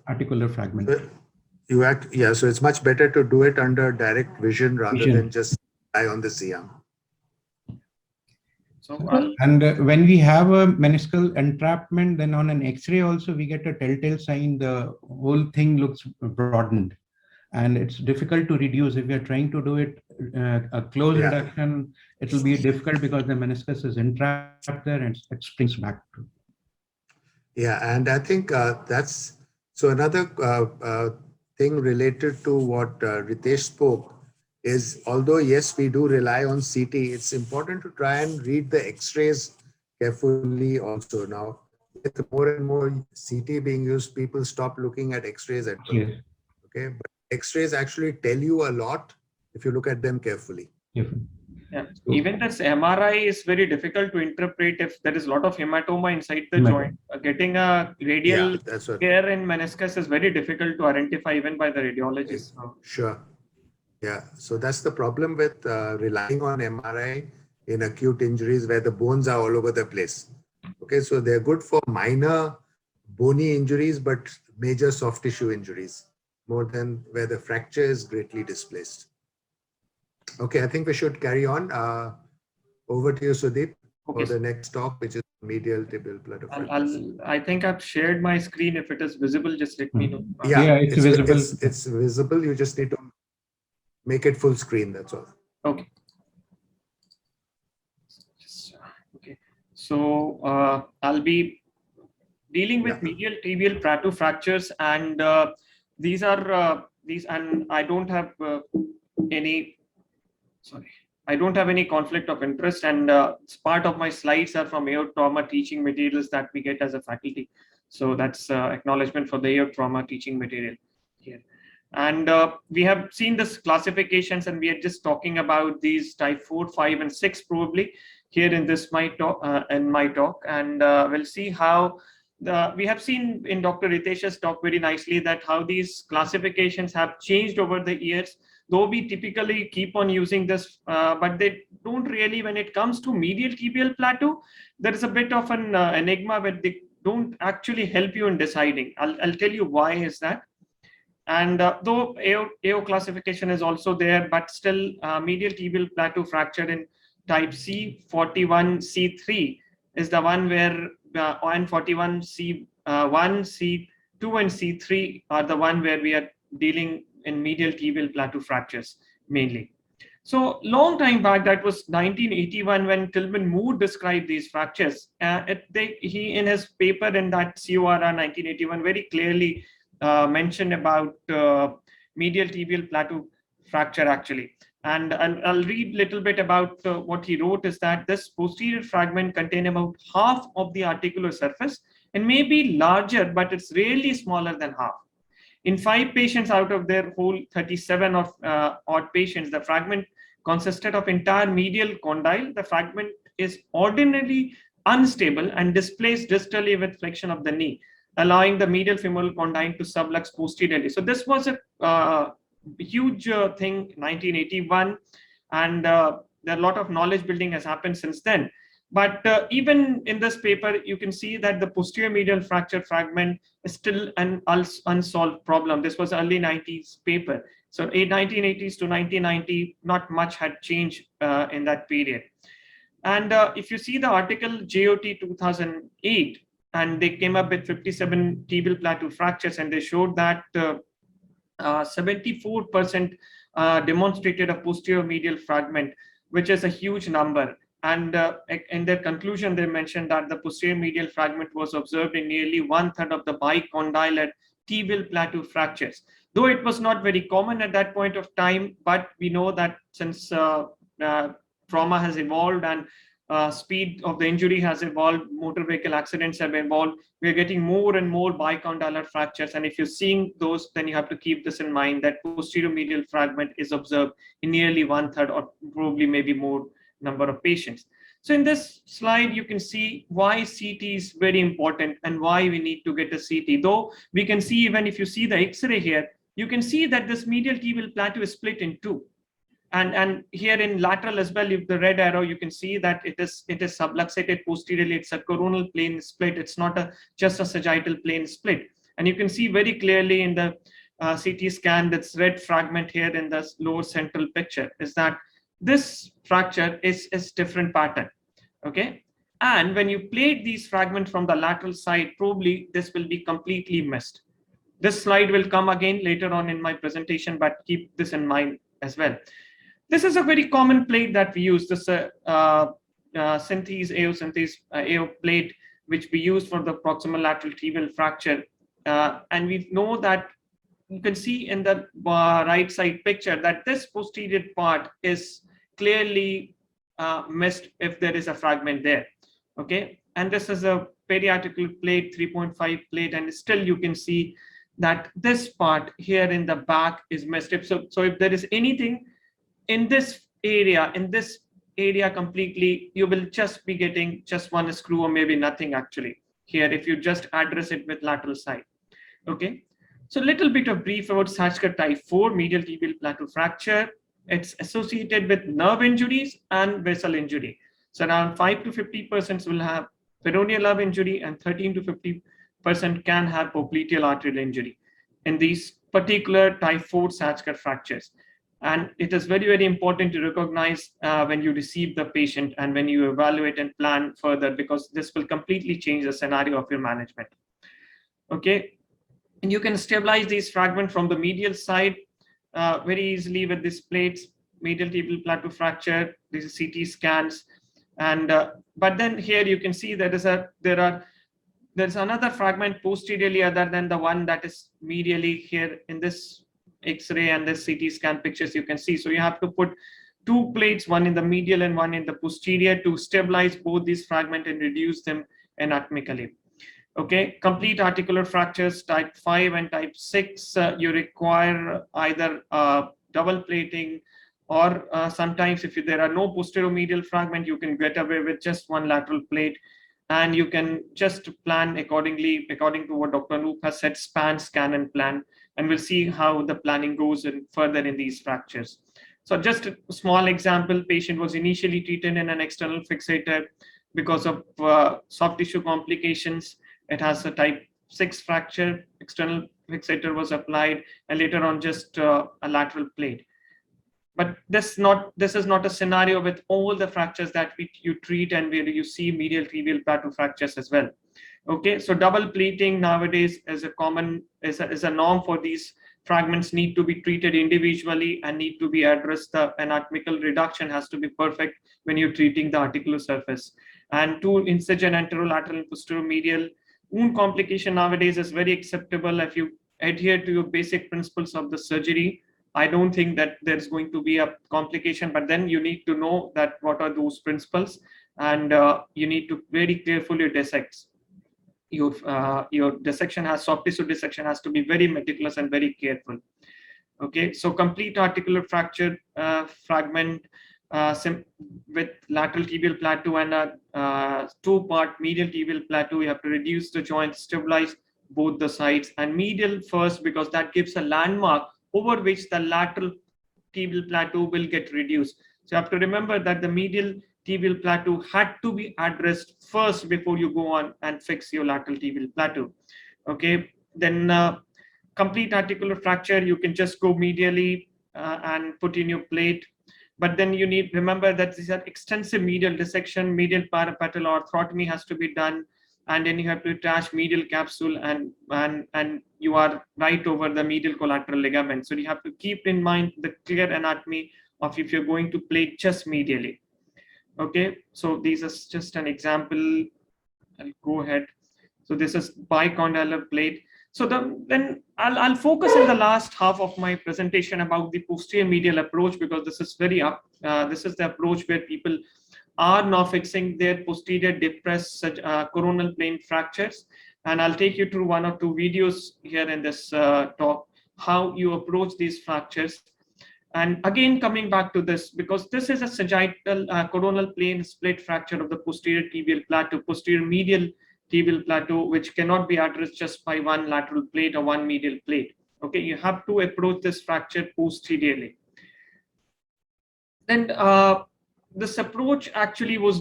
articular fragment. So it's much better to do it under direct vision rather than just eye on the C-arm. So, and when we have a meniscal entrapment, then on an X-ray also we get a telltale sign. The whole thing looks broadened, and it's difficult to reduce. If we are trying to do it a close reduction, it will be difficult because the meniscus is entrapped there and it springs back to. Yeah, and I think that's so another thing related to what Ritesh spoke is, although yes, we do rely on CT, it's important to try and read the X-rays carefully also. Now, with more and more CT being used, people stop looking at X-rays at all. Yes. Okay, but X-rays actually tell you a lot if you look at them carefully. Yeah. Even this MRI is very difficult to interpret if there is a lot of hematoma inside the joint. Getting a radial tear in meniscus is very difficult to identify even by the radiologist. Sure. Yeah, so that's the problem with relying on MRI in acute injuries where the bones are all over the place. Okay, so they're good for minor bony injuries, but major soft tissue injuries, more than where the fracture is greatly displaced. Okay, I think we should carry on. Over to you, Sudeep. Okay. for the next talk, which is medial tibial plateau fractures. I think I've shared my screen. If it is visible, just let me know. Yeah, it's visible. It's visible. You just need to make it full screen. That's all. Okay. Okay. So I'll be dealing with medial tibial plateau fractures, and these are and I don't have any. Sorry. I don't have any conflict of interest, and part of my slides are from AO trauma teaching materials that we get as a faculty. So that's acknowledgement for the AO trauma teaching material here. And we have seen this classifications, and we are just talking about these type 4, 5, and 6 probably here in this my talk. And we'll see how we have seen in Dr. Ritesh's talk very nicely that how these classifications have changed over the years. Though we typically keep on using this, but they don't really, when it comes to medial tibial plateau, there is a bit of an enigma where they don't actually help you in deciding. I'll tell you why is that. And though AO classification is also there, but still medial tibial plateau fracture in type C41, C3 is the one where ON41, C1, C2, and C3 are the one where we are dealing in medial tibial plateau fractures mainly. So long time back, that was 1981 when Tilman Moore described these fractures. He in his paper in that CORR 1981 very clearly mentioned about medial tibial plateau fracture actually. And I'll read a little bit about what he wrote is that this posterior fragment contains about half of the articular surface and may be larger, but it's really smaller than half. In 5 patients out of their whole 37 of odd patients, the fragment consisted of entire medial condyle. The fragment is ordinarily unstable and displaced distally with flexion of the knee, allowing the medial femoral condyle to sublux posteriorly. So this was a huge thing, 1981, and there are a lot of knowledge building has happened since then. But even in this paper, you can see that the posterior medial fracture fragment is still an unsolved problem. This was early 90s paper. So 1980s to 1990, not much had changed in that period. And if you see the article JOT 2008, and they came up with 57 tibial plateau fractures, and they showed that 74% demonstrated a posterior medial fragment, which is a huge number. And in their conclusion, they mentioned that the posterior medial fragment was observed in nearly 1/3 of the bicondylar tibial plateau fractures. Though it was not very common at that point of time, but we know that since trauma has evolved and speed of the injury has evolved, motor vehicle accidents have evolved, we're getting more and more bicondylar fractures. And if you're seeing those, then you have to keep this in mind that posterior medial fragment is observed in nearly 1/3 or probably maybe more number of patients. So in this slide, you can see why CT is very important and why we need to get a CT. Though we can see, even if you see the X-ray here, you can see that this medial tibial plateau is split in 2. And here in lateral as well, if the red arrow, you can see that it is subluxated posteriorly. It's a coronal plane split. It's not just a sagittal plane split. And you can see very clearly in the CT scan, this red fragment here in the lower central picture is that this fracture is different pattern, okay? And when you plate these fragments from the lateral side, probably this will be completely missed. This slide will come again later on in my presentation, but keep this in mind as well. This is a very common plate that we use, this Synthes AO plate, which we use for the proximal lateral tibial fracture. And we know that you can see in the right side picture that this posterior part is clearly missed if there is a fragment there, okay? And this is a periarticular plate, 3.5 plate, and still you can see that this part here in the back is missed. So if there is anything in this area completely, you will just be getting just one screw or maybe nothing actually here if you just address it with lateral side, okay? So a little bit of brief about Sachs-Cut type 4 medial tibial plateau fracture. It's associated with nerve injuries and vessel injury. So around 5 to 50% will have peroneal nerve injury and 13 to 50% can have popliteal arterial injury in these particular type 4 Sachs-Cut fractures. And it is very, very important to recognize when you receive the patient and when you evaluate and plan further, because this will completely change the scenario of your management. Okay, and you can stabilize these fragments from the medial side very easily with these plates, medial tibial plateau fracture, these CT scans. And but then here you can see there's another fragment posteriorly other than the one that is medially here in this X-ray and this CT scan pictures you can see. So you have to put 2 plates, one in the medial and one in the posterior, to stabilize both these fragments and reduce them anatomically. Okay, complete articular fractures type 5 and type 6, you require either double plating, or sometimes if there are no posteromedial fragment, you can get away with just one lateral plate, and you can just plan accordingly, according to what Dr. Anoop has said, span, scan, and plan, and we'll see how the planning goes in further in these fractures. So just a small example, patient was initially treated in an external fixator because of soft tissue complications. It has a type 6 fracture, external fixator was applied, and later on just a lateral plate. But this is not a scenario with all the fractures that you treat and where you see medial tibial plateau fractures as well. Okay, so double plating nowadays is a norm for these fragments, need to be treated individually and need to be addressed. The anatomical reduction has to be perfect when you're treating the articular surface. And 2 incision anterolateral and posteromedial. Wound complication nowadays is very acceptable if you adhere to your basic principles of the surgery. I don't think that there's going to be a complication, but then you need to know that what are those principles, and you need to very carefully dissect. Your dissection soft tissue dissection has to be very meticulous and very careful. Okay, so complete articular fracture fragment with lateral tibial plateau and a 2-part medial tibial plateau. You have to reduce the joint, stabilize both the sides, and medial first, because that gives a landmark over which the lateral tibial plateau will get reduced. So you have to remember that the medial tibial plateau had to be addressed first before you go on and fix your lateral tibial plateau. Okay, then complete articular fracture, you can just go medially and put in your plate. But then you need remember that these are extensive medial dissection, medial parapatellar arthrotomy has to be done, and then you have to attach medial capsule, and you are right over the medial collateral ligament. So you have to keep in mind the clear anatomy of if you're going to plate just medially. Okay, so this is just an example. I'll go ahead. So this is bicondylar plate. So then I'll focus in the last half of my presentation about the posterior medial approach, because this is this is the approach where people are now fixing their posterior depressed coronal plane fractures. And I'll take you through 1 or 2 videos here in this talk, how you approach these fractures. And again, coming back to this, because this is a sagittal coronal plane split fracture of the posterior tibial plateau, posterior medial tibial plateau, which cannot be addressed just by one lateral plate or one medial plate. Okay, you have to approach this fracture posteriorly. And this approach actually was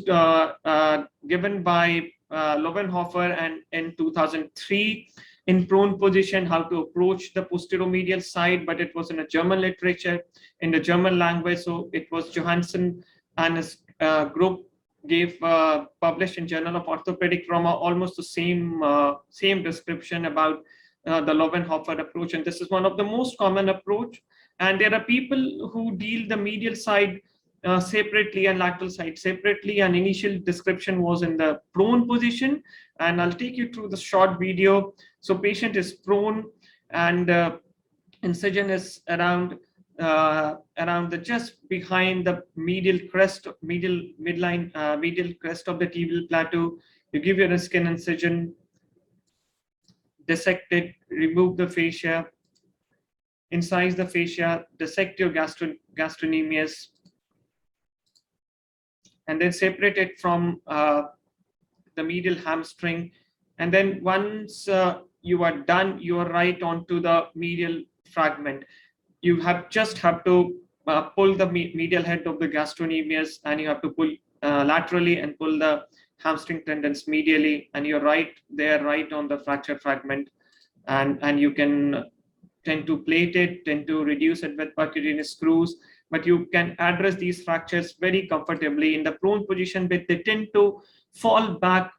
given by Lowenhofer and in 2003 in prone position, how to approach the posteromedial side, but it was in a German literature, in the German language. So it was Johansson and his group published in Journal of Orthopedic Trauma almost the same description about the Lowenhofer approach. And this is one of the most common approach. And there are people who deal the medial side separately and lateral side separately, and initial description was in the prone position. And I'll take you through the short video. So patient is prone, and incision is around just behind the medial crest, medial crest of the tibial plateau. You give your skin incision, dissect it, remove the fascia, incise the fascia, dissect your gastrocnemius, and then separate it from the medial hamstring. And then once you are done, you are right onto the medial fragment. You just have to pull the medial head of the gastrocnemius, and you have to pull laterally and pull the hamstring tendons medially, and you're right there, right on the fracture fragment, and you can tend to plate it, tend to reduce it with percutaneous screws, but you can address these fractures very comfortably in the prone position, but they tend to fall back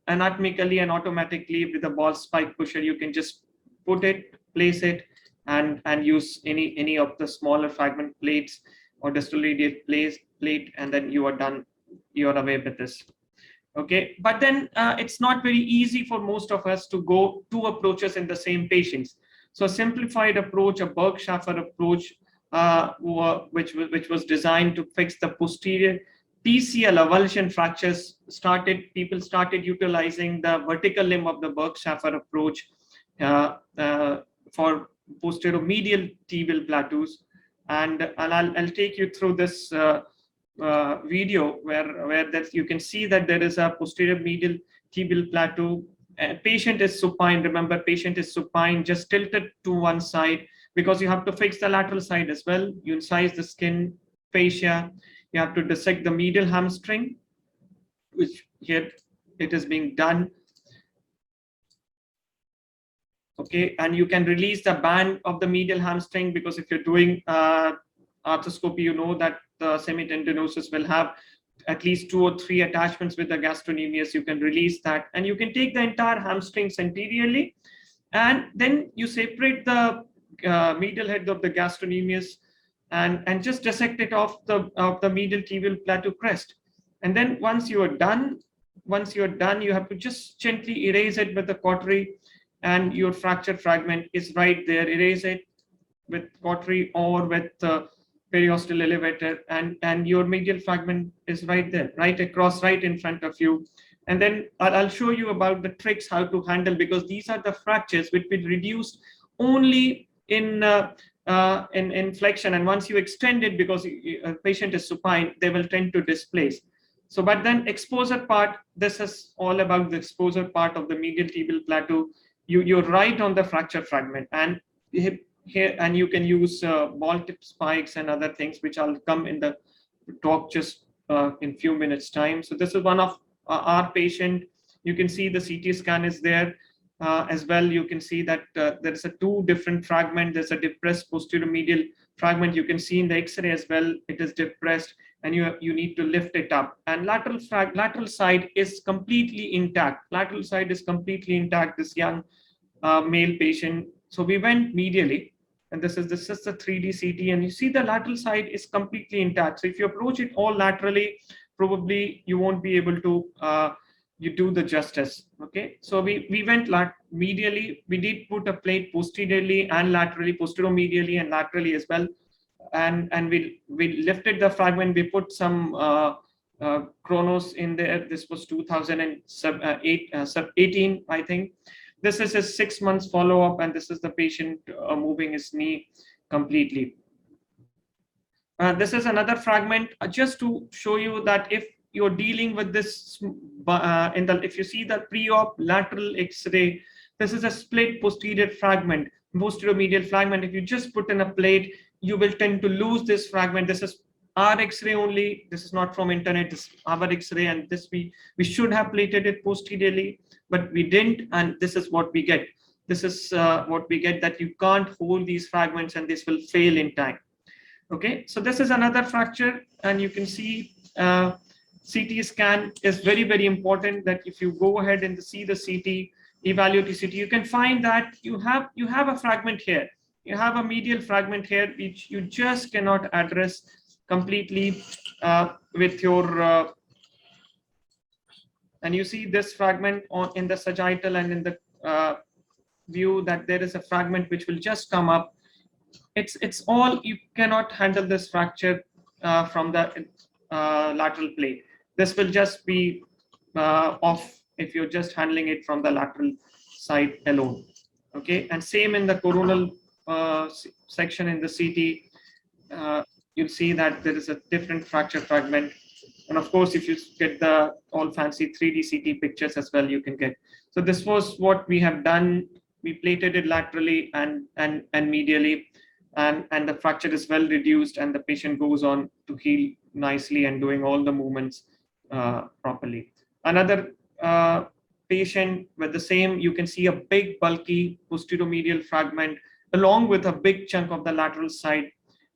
anatomically and automatically with a ball spike pusher. You can just put it, place it, and use any of the smaller fragment plates or distal radial plate, and then you are done. You are away with this. Okay, but then it's not very easy for most of us to go two approaches in the same patients. So a simplified approach, a Berg-Schaffer approach, which was designed to fix the posterior PCL avulsion fractures, people started utilizing the vertical limb of the Berg-Schaffer approach for posterior medial tibial plateaus. And I'll take you through this video where that you can see that there is a posterior medial tibial plateau. Patient is supine. Remember, patient is supine, just tilted to one side, because you have to fix the lateral side as well. You incise the skin fascia. You have to dissect the medial hamstring, which here it is being done. Okay, and you can release the band of the medial hamstring, because if you're doing arthroscopy, you know that the semitendinosus will have at least 2 or 3 attachments with the gastrocnemius. You can release that, and you can take the entire hamstrings anteriorly, and then you separate the medial head of the gastrocnemius and just dissect it off the medial tibial plateau crest. And then once you are done, you have to just gently erase it with the cautery, and your fractured fragment is right there. Erase it with cautery or with periosteal elevator, and your medial fragment is right there, right across, right in front of you. And then I'll show you about the tricks how to handle, because these are the fractures which will reduce only in flexion, and once you extend it, because a patient is supine, they will tend to displace. So, but then exposure part, this is all about the exposure part of the medial tibial plateau. You're right on the fracture fragment, and here, and you can use ball tip spikes and other things, which I'll come in the talk just in few minutes time. So this is one of our patient. You can see the CT scan is there as well. You can see that there's a 2 different fragment. There's a depressed posterior medial fragment. You can see in the X-ray as well, it is depressed, and you need to lift it up. And lateral side is completely intact. Lateral side is completely intact, this young male patient. So we went medially, and this is the 3D CT, and you see the lateral side is completely intact. So if you approach it all laterally, probably you won't be able to you do the justice. Okay, so we went medially. We did put a plate posteriorly and laterally, posterior-medially and laterally as well, and we lifted the fragment. We put some chronos in there. This was 2018, I think. This is a 6 months follow-up, and this is the patient moving his knee completely. This is another fragment, just to show you that if you're dealing with this, if you see the pre-op lateral X-ray, this is a split posterior fragment, posterior medial fragment. If you just put in a plate, you will tend to lose this fragment. This is our X-ray only. This is not from internet. This is our X-ray, and this we should have plated it posteriorly, but we didn't, and this is what we get. This is what we get, that you can't hold these fragments, and this will fail in time. Okay, so this is another fracture, and you can see CT scan is very, very important. That if you go ahead and see the CT, evaluate the CT, you can find that you have a fragment here. You have a medial fragment here, which you just cannot address completely with your and you see this fragment in the sagittal and in the view, that there is a fragment which will just come up. It's all, you cannot handle this fracture from the lateral plate. This will just be off if you're just handling it from the lateral side alone. Okay, and same in the coronal section in the CT. You'll see that there is a different fracture fragment. And of course, if you get the all fancy 3D CT pictures as well, you can get. So this was what we have done. We plated it laterally and medially, and the fracture is well reduced, and the patient goes on to heal nicely and doing all the movements properly. Another patient with the same, you can see a big bulky posterior medial fragment, along with a big chunk of the lateral side.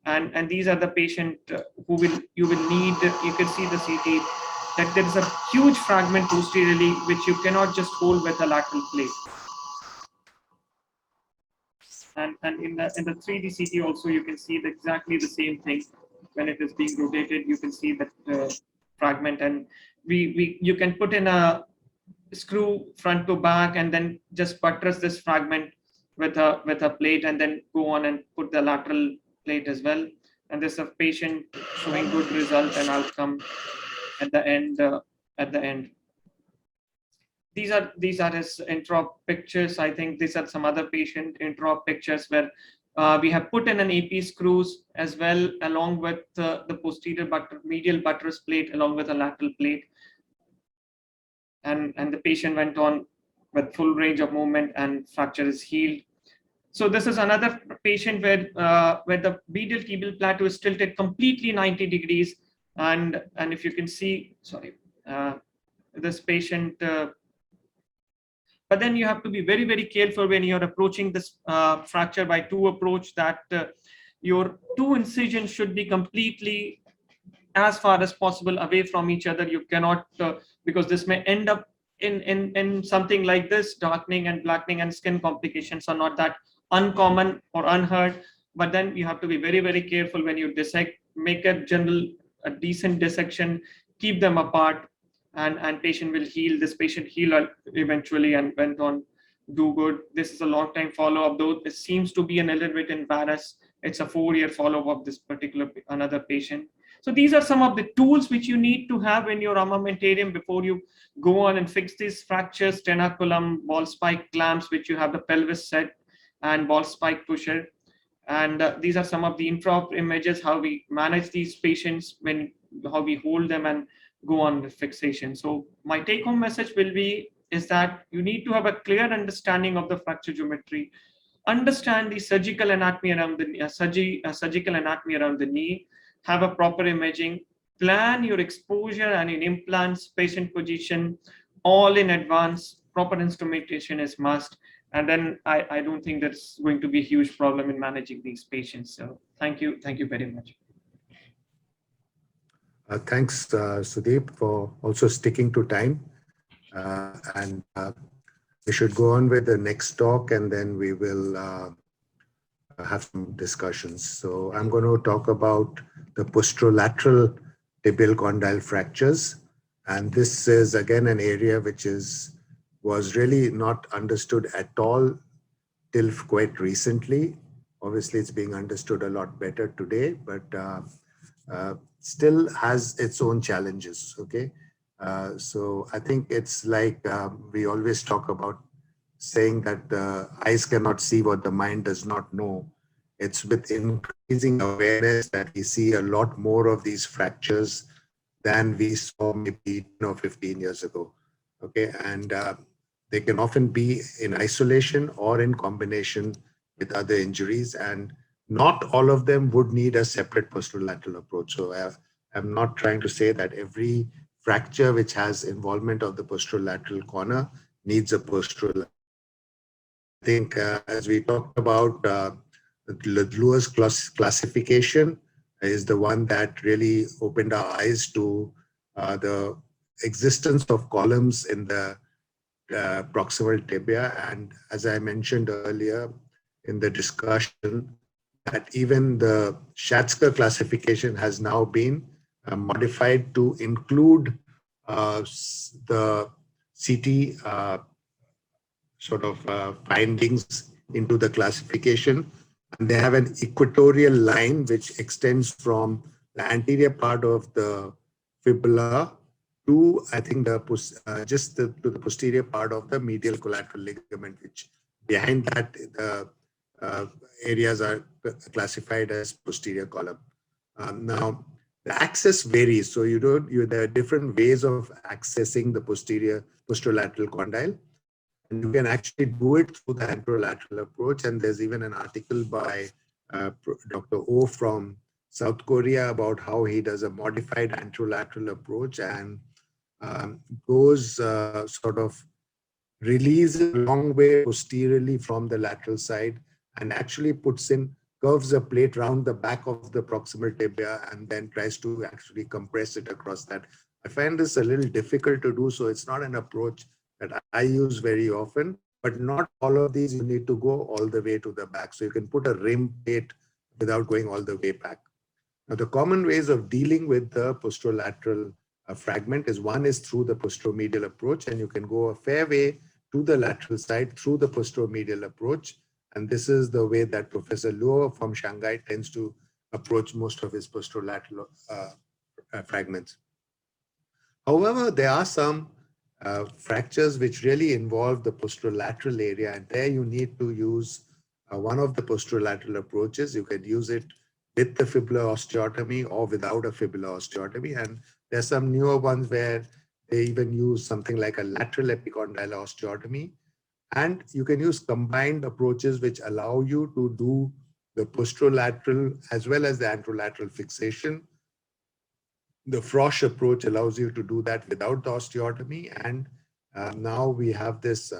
And these are the patient you will need, you can see the CT, that there is a huge fragment posteriorly, which you cannot just hold with a lateral plate. And in the 3D CT also, you can see exactly the same thing. When it is being rotated, you can see that fragment, and you can put in a screw front to back and then just buttress this fragment with a plate, and then go on and put the lateral plate as well. And this is a patient showing good result and outcome at the end. These are his intra-op pictures. I think these are some other patient intra-op pictures where we have put in an AP screws as well, along with the posterior medial buttress plate, along with a lateral plate. And the patient went on with full range of movement, and fracture is healed. So this is another patient where the medial tibial plateau is tilted completely 90 degrees. And if you can see, this patient, but then you have to be very, very careful when you're approaching this fracture by two approach, that your two incisions should be completely as far as possible away from each other. You cannot, because this may end up in something like this. Darkening and blackening and skin complications are not that uncommon or unheard, but then you have to be very, very careful when you dissect. Make a decent dissection, keep them apart, and patient will heal. This patient healed eventually and went on do good. This is a long time follow-up, though it seems to be a little bit embarrassed. It's a 4-year follow-up of this particular another patient. So these are some of the tools which you need to have in your armamentarium before you go on and fix these fractures: tenaculum, ball spike clamps, which you have the pelvis set, and ball spike pusher. And these are some of the intra-op images, how we manage these patients, how we hold them and go on with fixation. So my take-home message is that you need to have a clear understanding of the fracture geometry, understand the surgical anatomy around the knee, have a proper imaging, plan your exposure and your implants, patient position, all in advance. Proper instrumentation is must. And then I don't think there's going to be a huge problem in managing these patients. So thank you very much. Thanks, Sudeep, for also sticking to time. And we should go on with the next talk, and then we will have some discussions. So I'm going to talk about the posterolateral tibial condyle fractures. And this is, again, an area which was really not understood at all till quite recently. Obviously, it's being understood a lot better today, but still has its own challenges, okay? So I think it's like we always talk about saying that the eyes cannot see what the mind does not know. It's with increasing awareness that we see a lot more of these fractures than we saw maybe 15 years ago, okay? And they can often be in isolation or in combination with other injuries, and not all of them would need a separate posterolateral approach. So I'm not trying to say that every fracture which has involvement of the posterolateral corner needs a posterolateral. I think as we talked about, the Lewis classification is the one that really opened our eyes to the existence of columns in the proximal tibia. And as I mentioned earlier in the discussion, that even the Schatzker classification has now been modified to include the CT findings into the classification. And they have an equatorial line which extends from the anterior part of the fibula to, I think, to the posterior part of the medial collateral ligament, which behind that the areas are classified as posterior column. Now, the access varies. So there are different ways of accessing the posterolateral condyle. And you can actually do it through the anterolateral approach. And there's even an article by Dr. Oh from South Korea about how he does a modified anterolateral approach and goes releases a long way posteriorly from the lateral side and actually curves a plate round the back of the proximal tibia and then tries to actually compress it across that. I find this a little difficult to do, so it's not an approach that I use very often, but not all of these you need to go all the way to the back. So you can put a rim plate without going all the way back. Now, the common ways of dealing with the posterolateral fragment is through the posteromedial approach, and you can go a fair way to the lateral side through the posteromedial approach. And this is the way that Professor Luo from Shanghai tends to approach most of his posterolateral fragments. However, there are some fractures which really involve the posterolateral area, and there you need to use one of the posterolateral approaches. You can use it with the fibular osteotomy or without a fibular osteotomy. And there's some newer ones where they even use something like a lateral epicondylar osteotomy. And you can use combined approaches which allow you to do the posterolateral as well as the anterolateral fixation. The Frosch approach allows you to do that without the osteotomy. And now we have this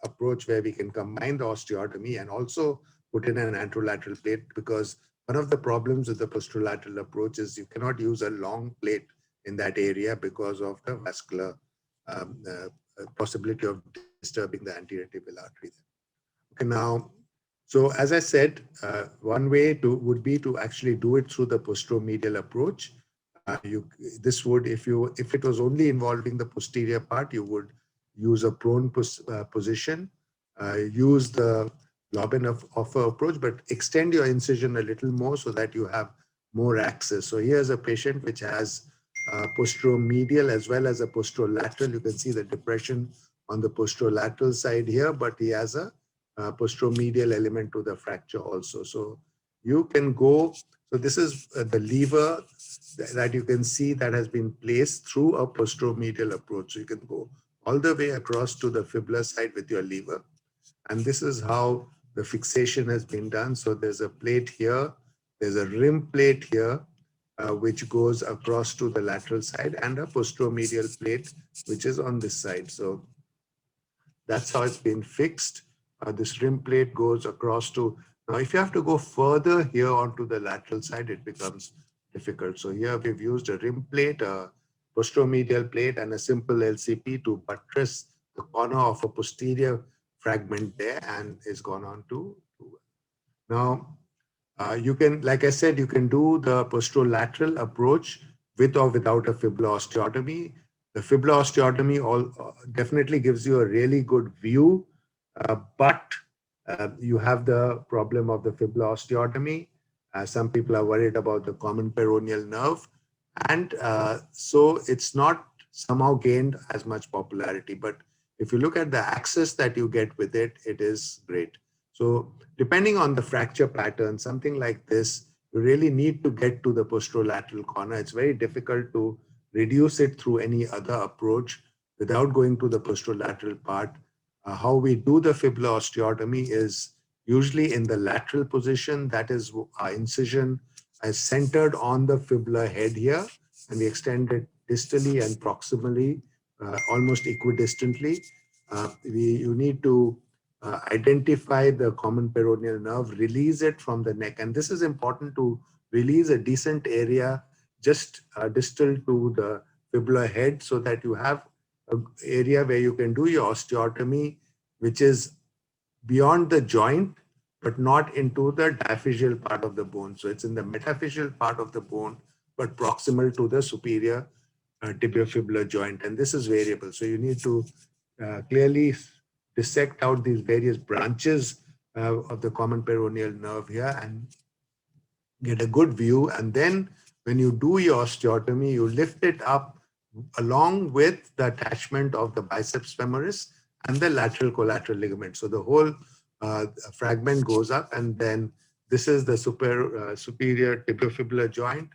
approach where we can combine the osteotomy and also put in an anterolateral plate, because one of the problems with the posterolateral approach is you cannot use a long plate in that area because of the vascular possibility of disturbing the anterior tibial artery. Okay, now, so as I said, one way would be to actually do it through the posteromedial approach. This would, if it was only involving the posterior part, you would use a prone position, use the Lobin-Offer approach, but extend your incision a little more so that you have more access. So here's a patient which has posteromedial as well as a posterolateral. You can see the depression on the posterolateral side here, but he has a posteromedial element to the fracture also. So you can go, so this is the lever that you can see that has been placed through a posteromedial approach. So you can go all the way across to the fibular side with your lever. And this is how the fixation has been done. So there's a plate here, there's a rim plate here, which goes across to the lateral side, and a posteromedial plate, which is on this side. So that's how it's been fixed. This rim plate goes across to, now if you have to go further here onto the lateral side, it becomes difficult. So here we've used a rim plate, a posteromedial plate, and a simple LCP to buttress the corner of a posterior fragment there, and is gone on to. Now, you can, like I said, you can do the posterolateral approach with or without a fibular osteotomy. The fibular osteotomy definitely gives you a really good view, but you have the problem of the fibular osteotomy. Some people are worried about the common peroneal nerve, and so it's not somehow gained as much popularity. But if you look at the access that you get with it, it is great. So depending on the fracture pattern, something like this, you really need to get to the posterolateral corner. It's very difficult to reduce it through any other approach without going to the posterolateral part. How we do the fibular osteotomy is usually in the lateral position. That is, our incision is centered on the fibular head here, and we extend it distally and proximally, almost equidistantly. You need to identify the common peroneal nerve, release it from the neck. And this is important to release a decent area just distal to the fibular head, so that you have an area where you can do your osteotomy, which is beyond the joint, but not into the diaphyseal part of the bone. So it's in the metaphyseal part of the bone, but proximal to the superior tibiofibular joint. And this is variable. So you need to clearly dissect out these various branches of the common peroneal nerve here and get a good view. And then when you do your osteotomy, you lift it up along with the attachment of the biceps femoris and the lateral collateral ligament. So the whole fragment goes up, and then this is the superior tibiofibular joint.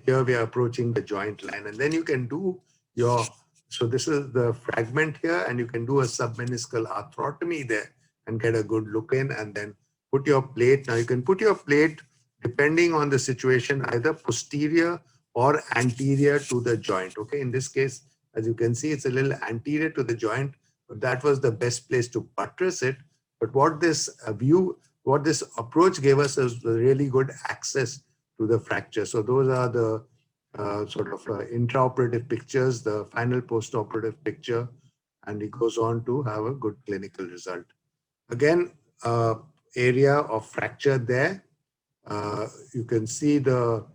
Here we are approaching the joint line, and then you can do your, so this is the fragment here, and you can do a submeniscal arthrotomy there and get a good look in, and then put your plate. Now you can put your plate, depending on the situation, either posterior or anterior to the joint. Okay, in this case, as you can see, it's a little anterior to the joint, but that was the best place to buttress it. But what this view what this approach gave us is really good access to the fracture. So those are the intraoperative pictures, the final postoperative picture, and he goes on to have a good clinical result. Again, area of fracture there. You can see the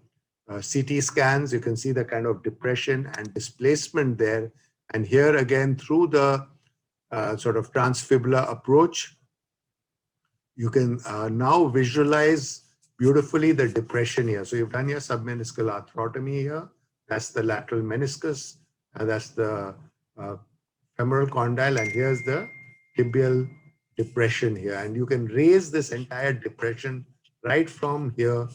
CT scans, you can see the kind of depression and displacement there. And here again, through the transfibular approach, you can now visualize beautifully the depression here. So you've done your submeniscal arthrotomy here. That's the lateral meniscus, and that's the femoral condyle, and here's the tibial depression here. And you can raise this entire depression right from here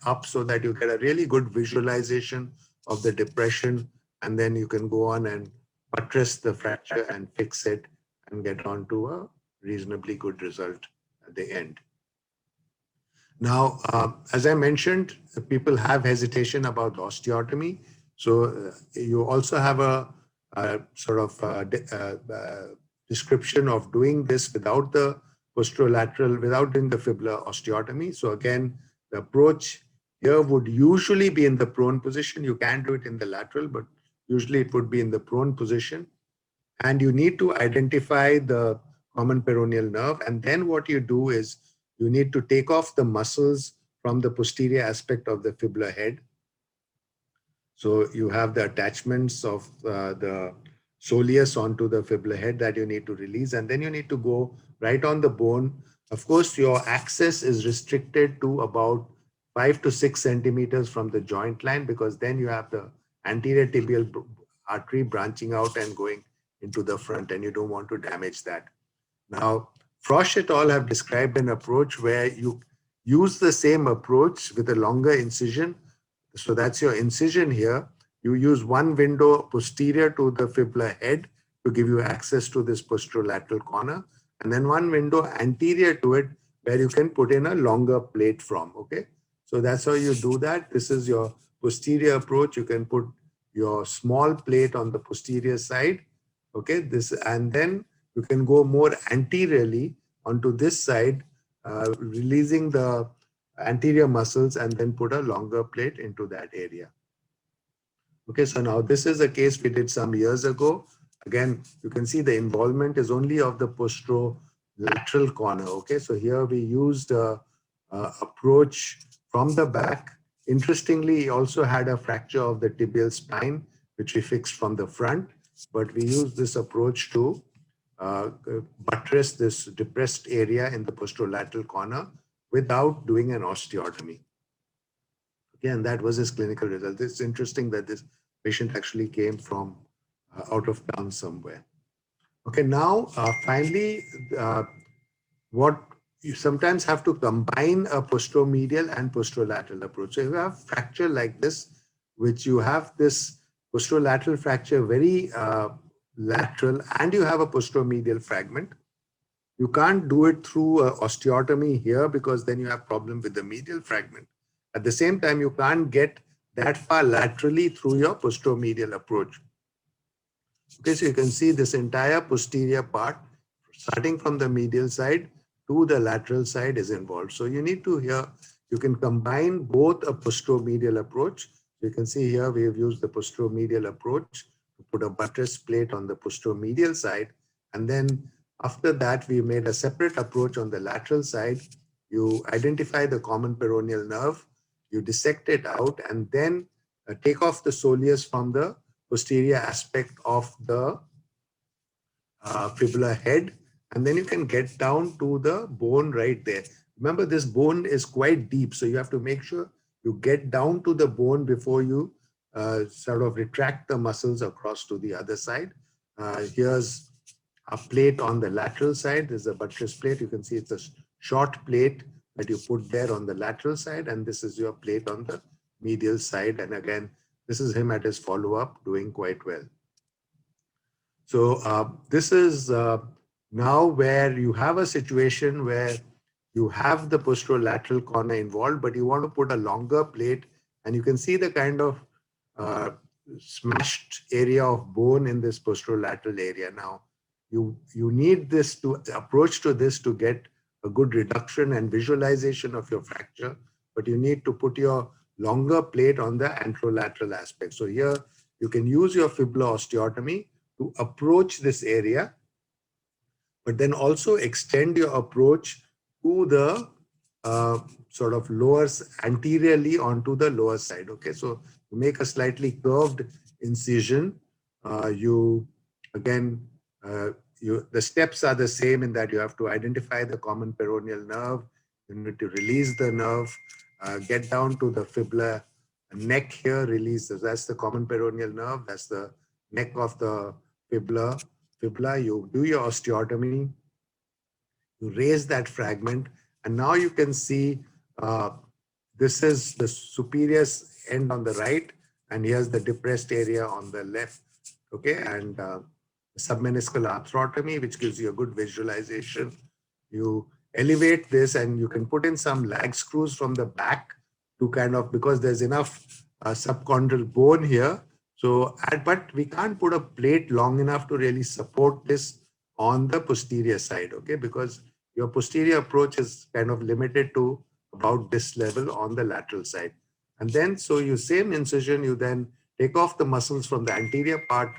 up so that you get a really good visualization of the depression, and then you can go on and buttress the fracture and fix it and get on to a reasonably good result at the end. Now, as I mentioned, people have hesitation about osteotomy. So you also have a description of doing this without the posterolateral, without doing the fibular osteotomy. So again, the approach here would usually be in the prone position. You can do it in the lateral, but usually it would be in the prone position. And you need to identify the common peroneal nerve. And then what you do is you need to take off the muscles from the posterior aspect of the fibular head. So you have the attachments of the soleus onto the fibular head that you need to release. And then you need to go right on the bone. Of course, your access is restricted to about 5 to 6 centimeters from the joint line, because then you have the anterior tibial artery branching out and going into the front, and you don't want to damage that. Now, Frosch et al. Have described an approach where you use the same approach with a longer incision. So that's your incision here. You use one window posterior to the fibular head to give you access to this posterolateral corner, and then one window anterior to it where you can put in a longer plate from, okay? So that's how you do that. This is your posterior approach. You can put your small plate on the posterior side, okay? And then you can go more anteriorly onto this side, releasing the anterior muscles, and then put a longer plate into that area. Okay, so now this is a case we did some years ago. Again, you can see the involvement is only of the posterolateral corner. Okay, so here we used a approach from the back. Interestingly, he also had a fracture of the tibial spine, which we fixed from the front, but we used this approach to buttress this depressed area in the posterolateral corner without doing an osteotomy. Again, that was his clinical result. It's interesting that this patient actually came from out of town somewhere. Okay, now finally, what you sometimes have to combine a posteromedial and posterolateral approach. So you have fracture like this, which you have this posterolateral fracture very lateral, and you have a posteromedial fragment. You can't do it through osteotomy here because then you have problem with the medial fragment. At the same time, you can't get that far laterally through your posteromedial approach. Okay, so you can see this entire posterior part, starting from the medial side to the lateral side, is involved. So you need to here, you can combine both a posteromedial approach. You can see here we have used the posteromedial approach to put a buttress plate on the posteromedial side. And then after that, we made a separate approach on the lateral side. You identify the common peroneal nerve, you dissect it out, and then take off the soleus from the posterior aspect of the fibular head, and then you can get down to the bone right there. Remember, this bone is quite deep, so you have to make sure you get down to the bone before you sort of retract the muscles across to the other side. Here's a plate on the lateral side. There's a buttress plate. You can see it's a short plate that you put there on the lateral side, and this is your plate on the medial side. And again, this is him at his follow-up doing quite well. So this is now where you have a situation where you have the posterolateral corner involved, but you want to put a longer plate, and you can see the kind of smashed area of bone in this posterolateral area. Now, you need this to approach to this to get a good reduction and visualization of your fracture, but you need to put your longer plate on the anterolateral aspect. So here you can use your fibula osteotomy to approach this area, but then also extend your approach to the sort of anteriorly onto the lower side. Okay, so you make a slightly curved incision. The steps are the same in that you have to identify the common peroneal nerve, you need to release the nerve, get down to the fibula neck here, release. That's the common peroneal nerve, that's the neck of the fibula. You do your osteotomy, you raise that fragment, and now you can see this is the superior end on the right, and here's the depressed area on the left. Okay, and submeniscal arthrotomy, which gives you a good visualization. You elevate this, and you can put in some lag screws from the back to kind of, because there's enough subchondral bone here. So, but we can't put a plate long enough to really support this on the posterior side, okay? Because your posterior approach is kind of limited to about this level on the lateral side. And then, so you same incision, you then take off the muscles from the anterior part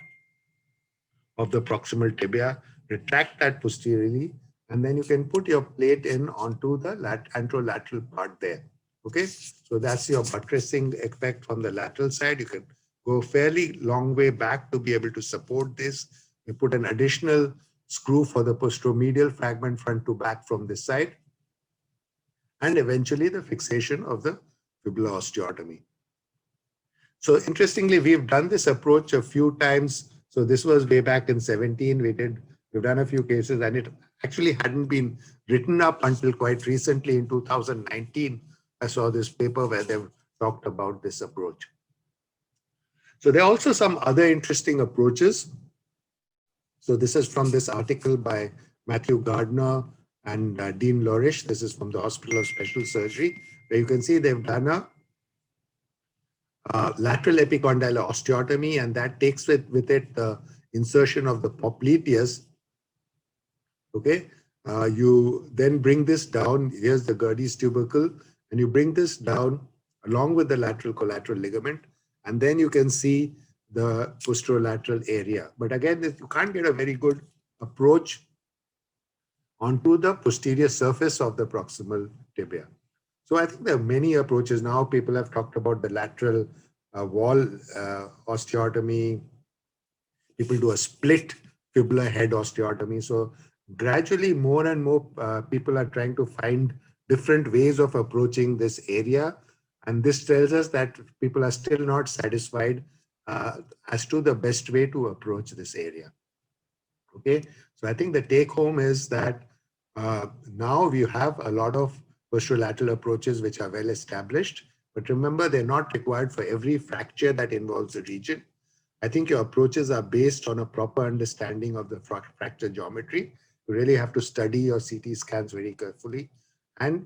of the proximal tibia, retract that posteriorly, and then you can put your plate in onto the anterolateral part there. Okay, so that's your buttressing effect on the lateral side. You can go fairly long way back to be able to support this. You put an additional screw for the posteromedial fragment front to back from this side, and eventually the fixation of the fibula osteotomy. So interestingly, we've done this approach a few times. So this was way back in 17. We've done a few cases, and it actually hadn't been written up until quite recently in 2019. I saw this paper where they've talked about this approach. So there are also some other interesting approaches. So this is from this article by Matthew Gardner and Dean Lorish. This is from the Hospital of Special Surgery, where you can see they've done a lateral epicondylar osteotomy, and that takes with it the insertion of the popliteus. Okay, you then bring this down. Here's the Gerdy's tubercle, and you bring this down along with the lateral collateral ligament, and then you can see the posterolateral area. But again, you can't get a very good approach onto the posterior surface of the proximal tibia. So I think there are many approaches. Now people have talked about the lateral wall osteotomy. People do a split fibula head osteotomy. So gradually more and more people are trying to find different ways of approaching this area. And this tells us that people are still not satisfied as to the best way to approach this area. Okay, so I think the take home is that now we have a lot of posterolateral approaches which are well established, but remember, they're not required for every fracture that involves a region. I think your approaches are based on a proper understanding of the fracture geometry. You really have to study your CT scans very carefully, and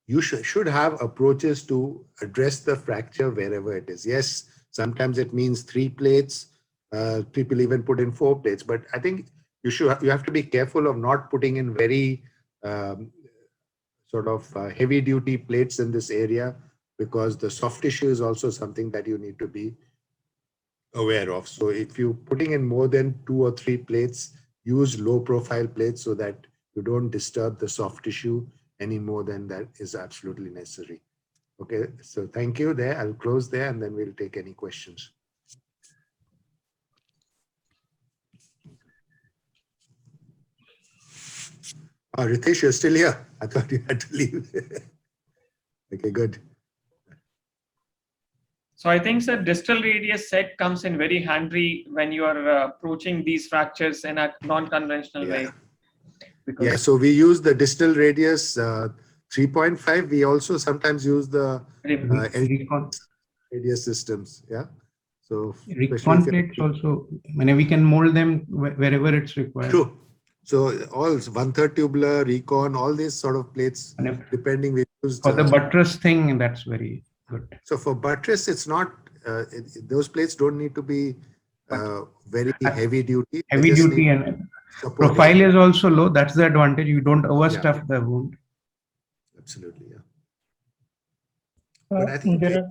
you should have approaches to address the fracture wherever it is. Yes, sometimes it means 3 plates. People even put in 4 plates, but I think you have to be careful of not putting in very heavy duty plates in this area, because the soft tissue is also something that you need to be aware of. So if you're putting in more than 2 or 3 plates, use low profile plates so that you don't disturb the soft tissue any more than that is absolutely necessary. Okay, so thank you there. I'll close there and then we'll take any questions. Oh, Ritesh, you're still here. I thought you had to leave. Okay, good. So I think the distal radius set comes in very handy when you are approaching these fractures in a non-conventional way. Yeah, so we use the distal radius 3.5. We also sometimes use the radius systems. Yeah. So recon plates also, we can mold them wherever it's required. True. So all 1/3 tubular, recon, all these sort of plates, depending, we use for the buttress thing. That's very good. So for buttress, it's not those plates don't need to be very heavy duty. Heavy duty, and Support, profile yeah. is also low. That's the advantage. You don't overstuff the wound. Absolutely, yeah. But I think There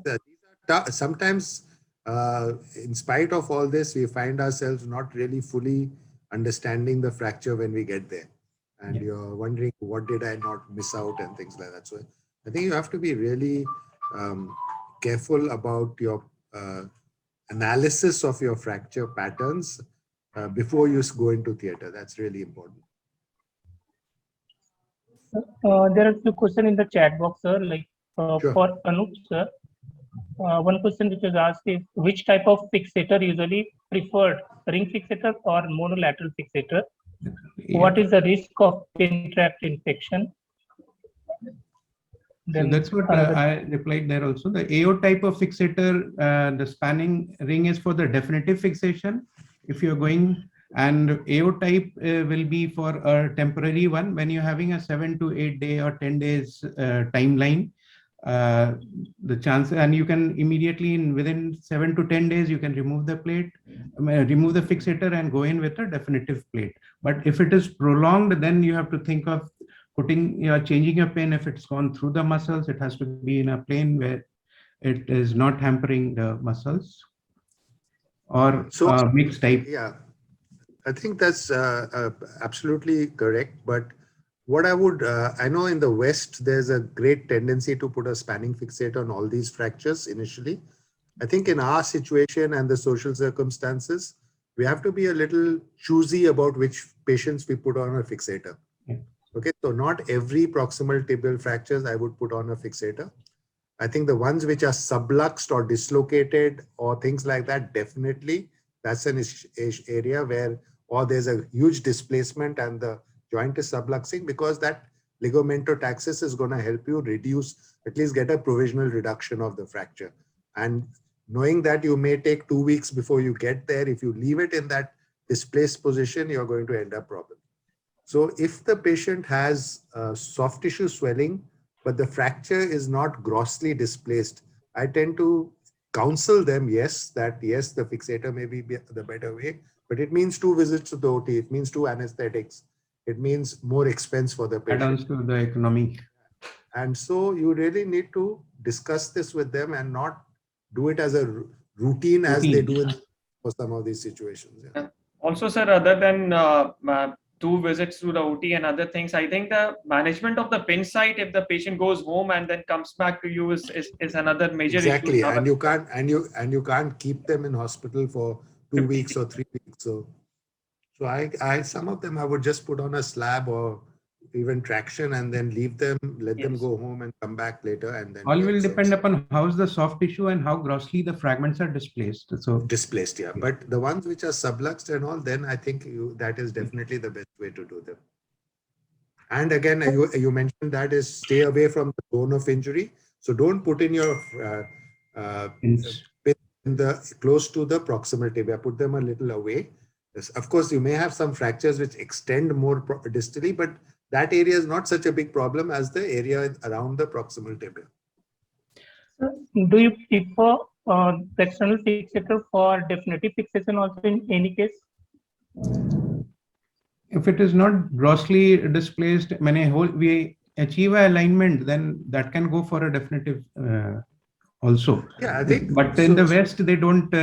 are sometimes, in spite of all this, we find ourselves not really fully understanding the fracture when we get there. And you're wondering, what did I not miss out and things like that. So I think you have to be really careful about your analysis of your fracture patterns before you go into theater. That's really important. there are few questions in the chat box, sir. Like Sure. for Anup, sir. One question which was asked is which type of fixator usually preferred, ring fixator or monolateral fixator? What is the risk of pin tract infection? So that's what I replied there also. The AO type of fixator, the spanning ring is for the definitive fixation. If you're going, and AO type will be for a temporary one when you're having a 7 to 8 day or 10 days timeline. The chance, and you can immediately within 7 to 10 days you can remove the plate, remove the fixator and go in with a definitive plate. But if it is prolonged, then you have to think of changing your pin. If it's gone through the muscles, it has to be in a plane where it is not hampering the muscles, or mixed type. Yeah, I think that's absolutely correct. But what I would, I know in the West, there's a great tendency to put a spanning fixator on all these fractures initially. I think in our situation and the social circumstances, we have to be a little choosy about which patients we put on a fixator. Yeah. Okay, so not every proximal tibial fractures I would put on a fixator. I think the ones which are subluxed or dislocated or things like that, definitely that's an area where, or there's a huge displacement and the joint is subluxing, because that ligamentotaxis is going to help you reduce, at least get a provisional reduction of the fracture. And knowing that you may take 2 weeks before you get there, if you leave it in that displaced position, you're going to end up problem. So if the patient has soft tissue swelling, but the fracture is not grossly displaced, I tend to counsel them, yes, the fixator may be the better way, but it means 2 visits to the OT, it means 2 anesthetics, it means more expense for the patient. Add-ons to the economy. And so you really need to discuss this with them and not do it as a routine as they do for some of these situations. Yeah. Also, sir, other than 2 visits to the OT and other things, I think the management of the pin site, if the patient goes home and then comes back to you, is another major exactly issue. And you can't keep them in hospital for 2 weeks or 3 weeks. So I some of them I would just put on a slab or even traction and then leave them, let them go home and come back later. And then all will depend upon how's the soft tissue and how grossly the fragments are displaced. So displaced, yeah. But the ones which are subluxed and all, then I think that is definitely the best way to do them. And again, you mentioned that is stay away from the zone of injury. So don't put in your pin in the close to the proximal tibia. Put them a little away. Yes, of course, you may have some fractures which extend more distally, but that area is not such a big problem as the area around the proximal tibia. Do you prefer the external fixator for definitive fixation also in any case? If it is not grossly displaced, we achieve an alignment, then that can go for a definitive also. Yeah, I think. But in the West, they don't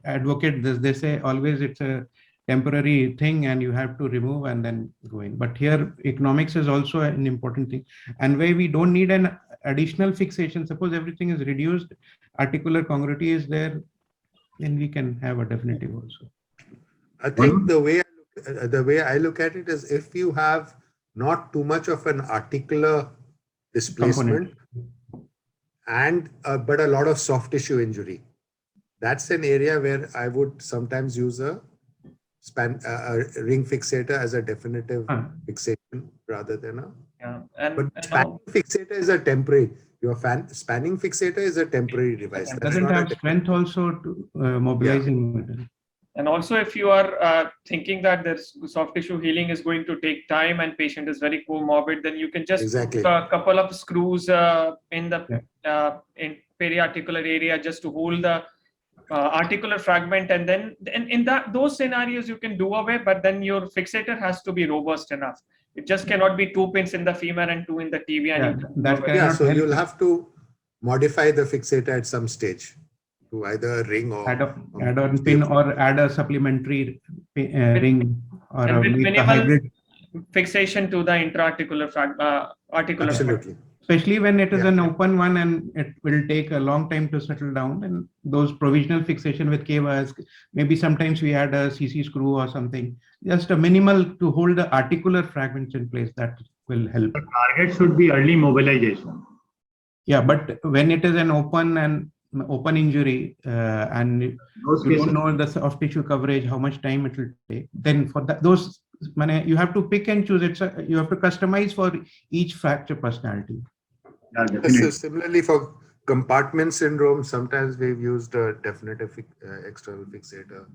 advocate this. They say always it's a temporary thing and you have to remove and then go in. But here, economics is also an important thing. And where we don't need an additional fixation, suppose everything is reduced, articular congruity is there, then we can have a definitive also. I think the way I look at it is, if you have not too much of an articular displacement and but a lot of soft tissue injury, that's an area where I would sometimes use a ring fixator as a definitive fixation rather than a. But spanning fixator is a temporary. Your spanning fixator is a temporary device. It doesn't have strength also to mobilizing. And also, if you are thinking that there's soft tissue healing is going to take time and patient is very comorbid, then you can just put a couple of screws in the in periarticular area just to hold the articular fragment, and then in those scenarios you can do away, but then your fixator has to be robust enough. It just cannot be 2 pins in the femur and 2 in the TV. And Yeah, you can do that away. can- Yeah, Cannot so help. you'll have to modify the fixator at some stage to either ring or add on pin or add a supplementary ring or And with make a minimal hybrid, fixation to the intra-articular articular. Absolutely. especially when it is Yeah. an open one and it will take a long time to settle down. And those provisional fixation with K-wires, maybe sometimes we add a CC screw or something, just a minimal to hold the articular fragments in place, that will help. The target should be early mobilization. Yeah, but when it is an open injury and Those you cases, don't know the soft tissue coverage, how much time it will take, then for that, those, you have to pick and choose. You have to customize for each fracture personality. yeah, So definitely. similarly for compartment syndrome, sometimes we've used a definitive external fixator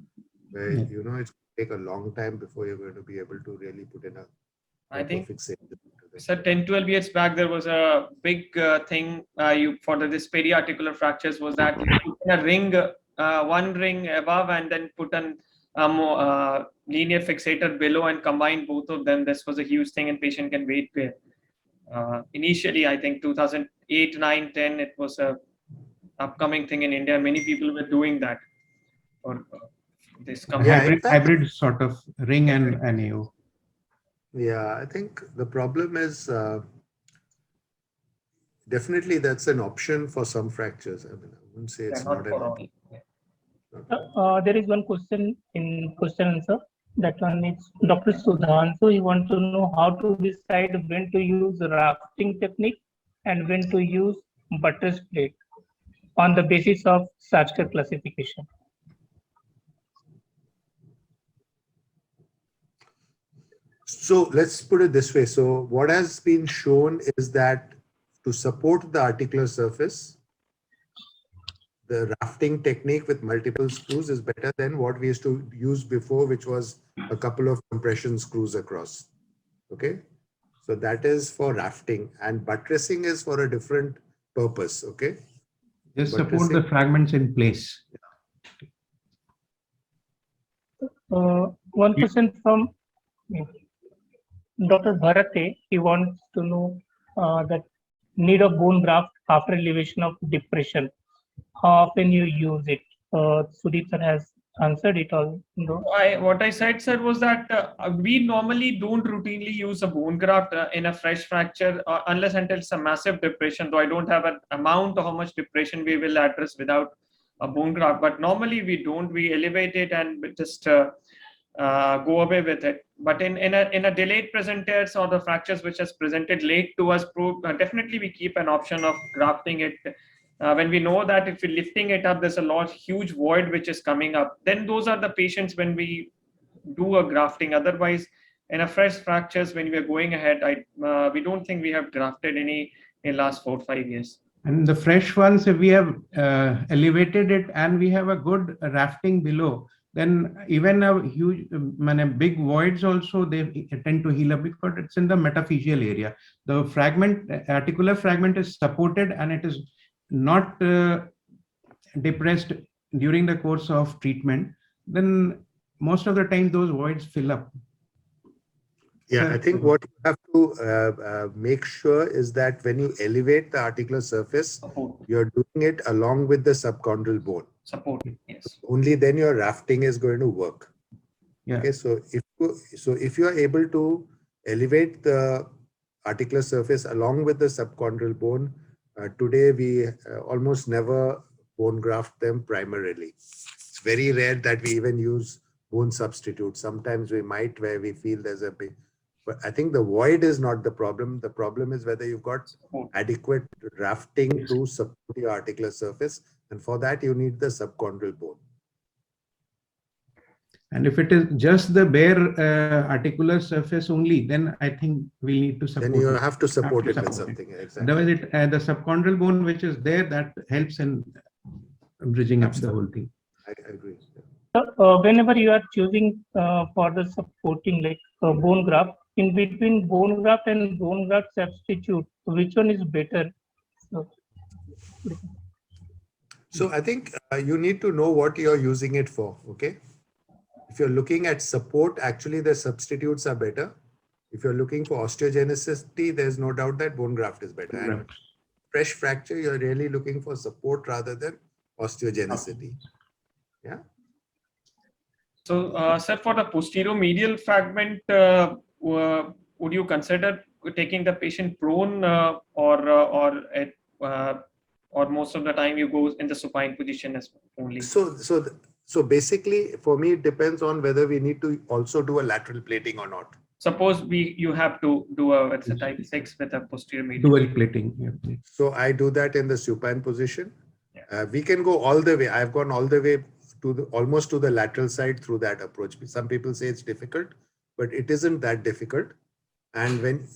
where, Yeah. you know, it's take a long time before you're going to be able to really put in a I think fixator. so 10-12 years back there was a big thing for this periarticular fractures was that you put in a ring, one ring above, and then put an linear fixator below and combine both of them. This was a huge thing, and patient can wait there. Initially, I think 2008, 9, 10, it was a upcoming thing in India. Many people were doing that. Or this Yeah, in fact- Hybrid sort of ring and AO. Yeah, I think the problem is definitely that's an option for some fractures. I mean, I wouldn't say it's not not for an all. There is one question in question answer. That one is Dr. Sudhan. So he wants to know how to decide when to use rafting technique and when to use buttress plate on the basis of Sajkar classification. So let's put it this way. So what has been shown is that to support the articular surface, the rafting technique with multiple screws is better than what we used to use before, which was a couple of compression screws across. Okay. So that is for rafting, and buttressing is for a different purpose. Okay. Just support the Buttressing. fragments in place. One question from Dr. Bharate. He wants to know that need of bone graft after elevation of depression. How often you use it? Sudeep sir has answered it all. What I said, sir, was that we normally don't routinely use a bone graft in a fresh fracture unless until it's a massive depression. Though I don't have an amount of how much depression we will address without a bone graft. But normally we don't. We elevate it and just go away with it. But in a delayed presenters or the fractures which has presented late to us, definitely we keep an option of grafting it. When we know that if we're lifting it up, there's a huge void which is coming up, then those are the patients when we do a grafting. Otherwise, in a fresh fractures, when we are going ahead, we don't think we have grafted any in last 4 or 5 years. And the fresh ones, if we have elevated it and we have a good rafting below, then even a huge, big voids also, they tend to heal up because it's in the metaphyseal area. The fragment, articular fragment is supported and it is not depressed during the course of treatment, then most of the time those voids fill up. Yeah, Sir, I think what you have to make sure is that when you elevate the articular surface, Support, you're doing it along with the subchondral bone. support, yes. Only then your rafting is going to work. Yeah. Okay, so if you are able to elevate the articular surface along with the subchondral bone, today we almost never bone graft them primarily. It's very rare that we even use bone substitute. Sometimes we might, where we feel there's a big, but I think the void is not the problem. The problem is whether you've got Support. adequate rafting to support your articular surface, and for that you need the subchondral bone. And if it is just the bare articular surface only, then I think we need to support Then you it. have to support it with support it. something. Exactly. Otherwise, the subchondral bone which is there, that helps in bridging up the whole thing. I agree. Whenever you are choosing for the supporting like bone graft, in between bone graft and bone graft substitute, which one is better? So I think you need to know what you're using it for, okay? If you're looking at support, actually the substitutes are better. If you're looking for osteogenicity, there's no doubt that bone graft is better. And fresh fracture, you're really looking for support rather than osteogenicity. Yeah. So, sir, for the posterior medial fragment, would you consider taking the patient prone, or most of the time you go in the supine position as only? So basically, for me, it depends on whether we need to also do a lateral plating or not. Suppose you have to do it's a type 6 with a posterior medial. Dual plating. Yeah. So I do that in the supine position. Yeah. We can go all the way. I've gone all the way to almost to the lateral side through that approach. Some people say it's difficult, but it isn't that difficult. And when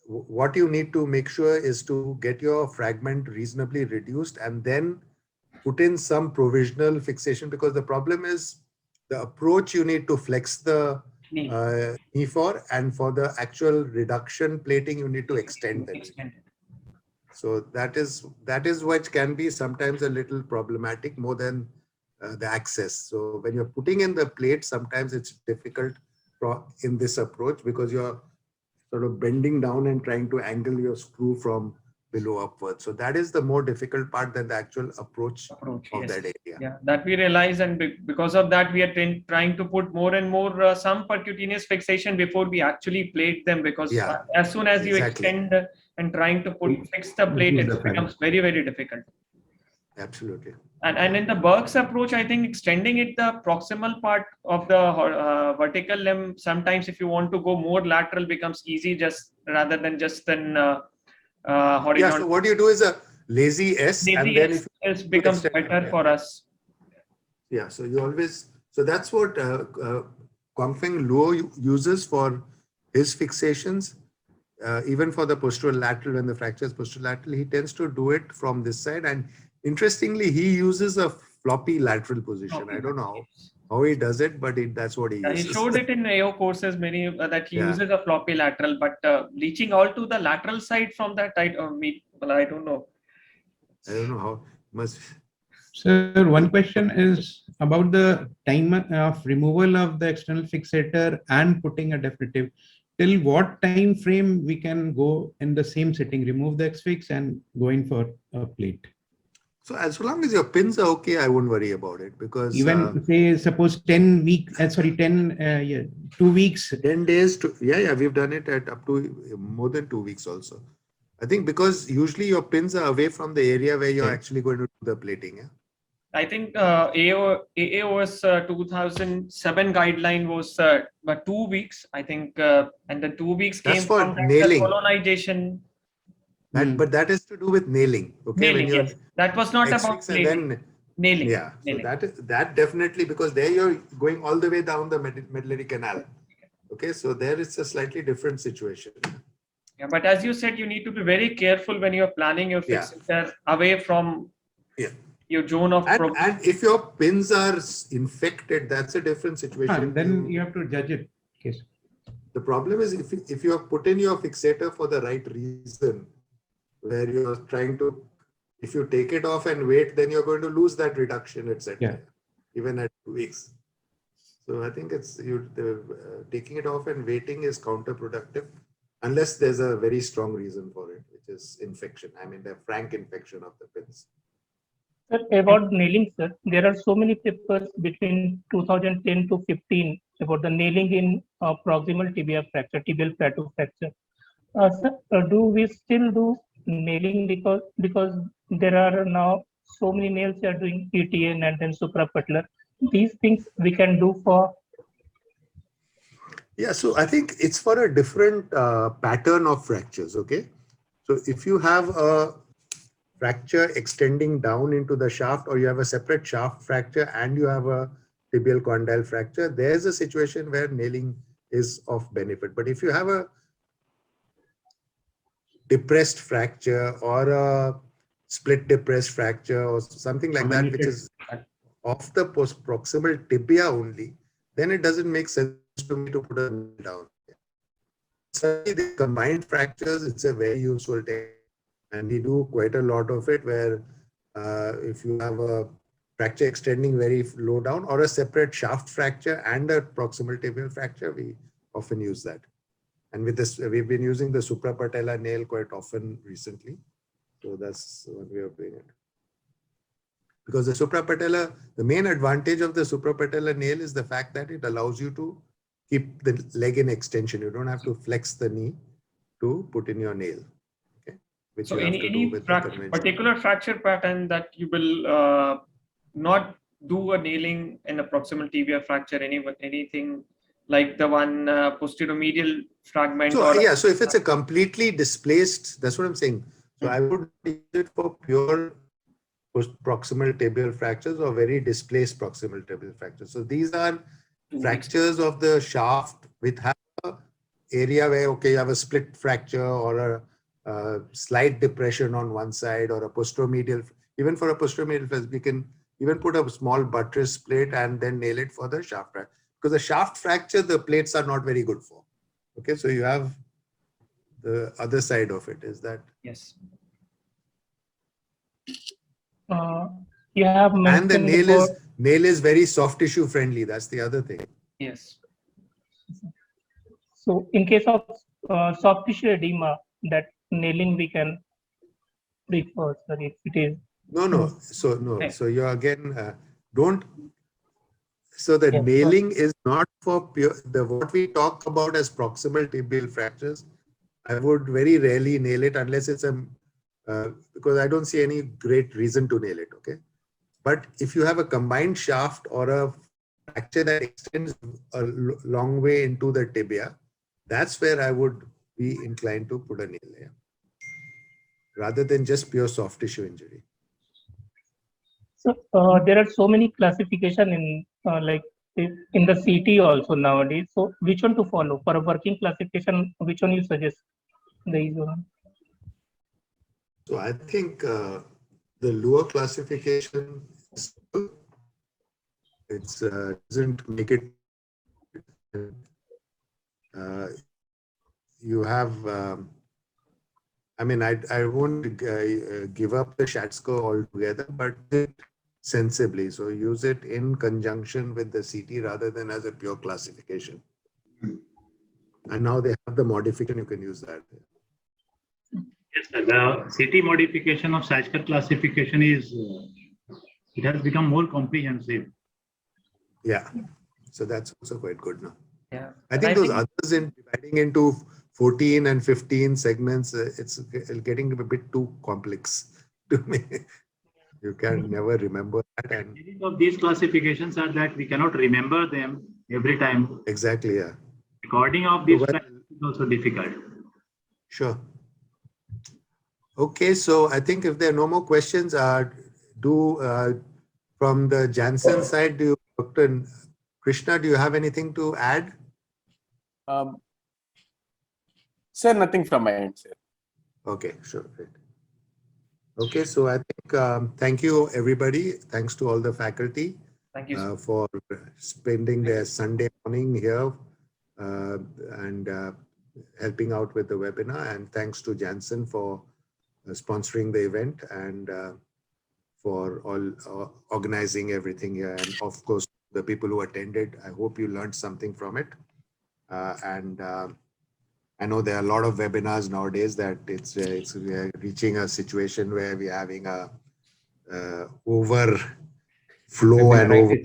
what you need to make sure is to get your fragment reasonably reduced and then put in some provisional fixation, because the problem is the approach you need to flex the knee for, and for the actual reduction plating you need to extend it. So that is what can be sometimes a little problematic more than the access. So when you're putting in the plate, sometimes it's difficult in this approach because you're sort of bending down and trying to angle your screw from below upwards. So that is the more difficult part than the actual approach of yes. that area. Yeah, that we realize, and because of that, we are trying to put more and more some percutaneous fixation before we actually plate them. Because as soon as you extend and trying to fix the plate, it becomes very, very difficult. Absolutely. And in the Burke's approach, I think extending it the proximal part of the vertical limb, sometimes if you want to go more lateral, becomes easy rather than just horizontal. Yeah, so what you do is a lazy S, and then it becomes better for us. Yeah, so you always, so that's what Guangfeng Luo uses for his fixations. Even for the posterolateral, when the fracture is posterolateral, he tends to do it from this side. And interestingly, he uses a floppy lateral position. I don't know how he does it, but that's what he uses. He showed it in AO courses many that he uses a floppy lateral, but reaching all to the lateral side from that, I don't know. I don't know how much. Sir, one question is about the time of removal of the external fixator and putting a definitive. Till what time frame we can go in the same setting, remove the X-fix and go in for a plate? So as long as your pins are okay, I won't worry about it, because even say suppose 10 weeks, 2 weeks. 10 days to, we've done it at up to more than 2 weeks also. I think because usually your pins are away from the area where you're actually going to do the plating. Yeah. I think AAOS 2007 guideline was 2 weeks, I think, and the 2 weeks came from the colonization. But that is to do with nailing. Okay, nailing, yes. That was not about nailing. Yeah, nailing. So that definitely, because there you're going all the way down the medullary canal. Okay, so there it's a slightly different situation. Yeah, but as you said, you need to be very careful when you're planning your fixator away from your zone of and if your pins are infected, that's a different situation. Then you have to judge it. Yes. The problem is if you have put in your fixator for the right reason, where you're trying to, if you take it off and wait, then you're going to lose that reduction, etc. Even at 2 weeks. So I think it's taking it off and waiting is counterproductive, unless there's a very strong reason for it, which is infection. I mean, the frank infection of the pins. Sir, about nailing, sir, there are so many papers between 2010 to 15 about the nailing in proximal tibia fracture, tibial plateau fracture. Sir, do we still do nailing because there are now so many nails are doing ETN and then suprapatellar? These things we can do for. Yeah, so I think it's for a different pattern of fractures. Okay, so if you have a fracture extending down into the shaft, or you have a separate shaft fracture and you have a tibial condyle fracture, there's a situation where nailing is of benefit. But if you have a depressed fracture or a split depressed fracture or something like that, which is off the proximal tibia only, then it doesn't make sense to me to put a nail down. Certainly the combined fractures, it's a very useful technique. And we do quite a lot of it, where if you have a fracture extending very low down or a separate shaft fracture and a proximal tibial fracture, we often use that. And with this, we've been using the suprapatellar nail quite often recently. So that's one way of doing it. Because the suprapatellar, the main advantage of the suprapatellar nail is the fact that it allows you to keep the leg in extension. You don't have to flex the knee to put in your nail. Okay, which So you have to do any with the conventional. particular fracture pattern that you will not do a nailing in a proximal tibia fracture, anything like the one posteromedial fragment? So yeah, so if it's a completely displaced, that's what I'm saying. So I would use it for pure proximal tibial fractures or very displaced proximal tibial fractures. So these are fractures of the shaft with have a area where, okay, you have a split fracture or a slight depression on one side or a posteromedial. Even for a posteromedial, we can even put a small buttress plate and then nail it for the shaft fracture. Because the shaft fracture, the plates are not very good for. Okay, so you have the other side of it. Is that? Yes. You have mentioned And the nail is very soft tissue friendly. That's the other thing. Yes. So in case of soft tissue edema, that nailing we can prefer, sir, if it is. No. So no. So you again don't. So the nailing is not for pure. What we talk about as proximal tibial fractures, I would very rarely nail it unless it's a because I don't see any great reason to nail it. Okay, but if you have a combined shaft or a fracture that extends a long way into the tibia, that's where I would be inclined to put a nail there, rather than just pure soft tissue injury. So there are so many classification in like in the CT also nowadays. So which one to follow for a working classification? Which one you suggest? So I think the lower classification doesn't make it. You have. I mean, I won't give up the Shatsko altogether, but sensibly. So use it in conjunction with the CT rather than as a pure classification. And now they have the modification, you can use that. Yes, sir. The CT modification of Sachs classification is, it has become more comprehensive. Yeah, so that's also quite good now. Yeah. I think those others in dividing into 14 and 15 segments, it's getting a bit too complex to me. You can never remember that. And of these classifications are that we cannot remember them every time. Exactly, yeah. Recording of these is also difficult. Sure. Okay, so I think if there are no more questions, from the Janssen side, Dr. Krishna, do you have anything to add? Sir, nothing from my end, sir. Okay, sure. Great. Okay, so I think thank you, everybody. Thanks to all the faculty. Thank you for spending their Sunday morning here and helping out with the webinar. And thanks to Janssen for sponsoring the event and for all organizing everything here. And of course, the people who attended, I hope you learned something from it. I know there are a lot of webinars nowadays that we are reaching a situation where we're having a overflow and over.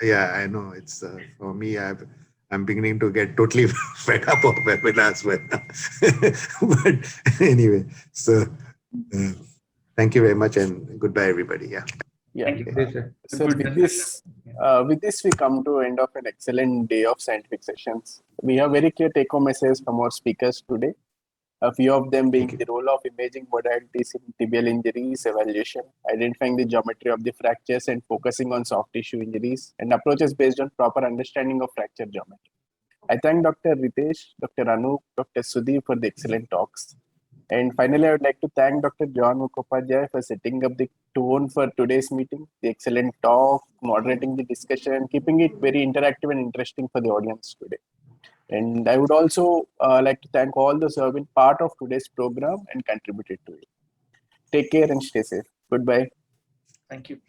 Yeah, I know. It's for me. I'm beginning to get totally fed up of webinars, but anyway. So thank you very much and goodbye, everybody. Yeah. Yeah. you. So with this, we come to end of an excellent day of scientific sessions. We have very clear take-home messages from our speakers today. A few of them being the role of imaging modalities in tibial injuries, evaluation, identifying the geometry of the fractures and focusing on soft tissue injuries, and approaches based on proper understanding of fracture geometry. I thank Dr. Ritesh, Dr. Anup, Dr. Sudhi for the excellent talks. And finally, I would like to thank Dr. John Mukhopadhyay for setting up the tone for today's meeting, the excellent talk, moderating the discussion, and keeping it very interactive and interesting for the audience today. And I would also like to thank all those who have been part of today's program and contributed to it. Take care and stay safe. Goodbye. Thank you.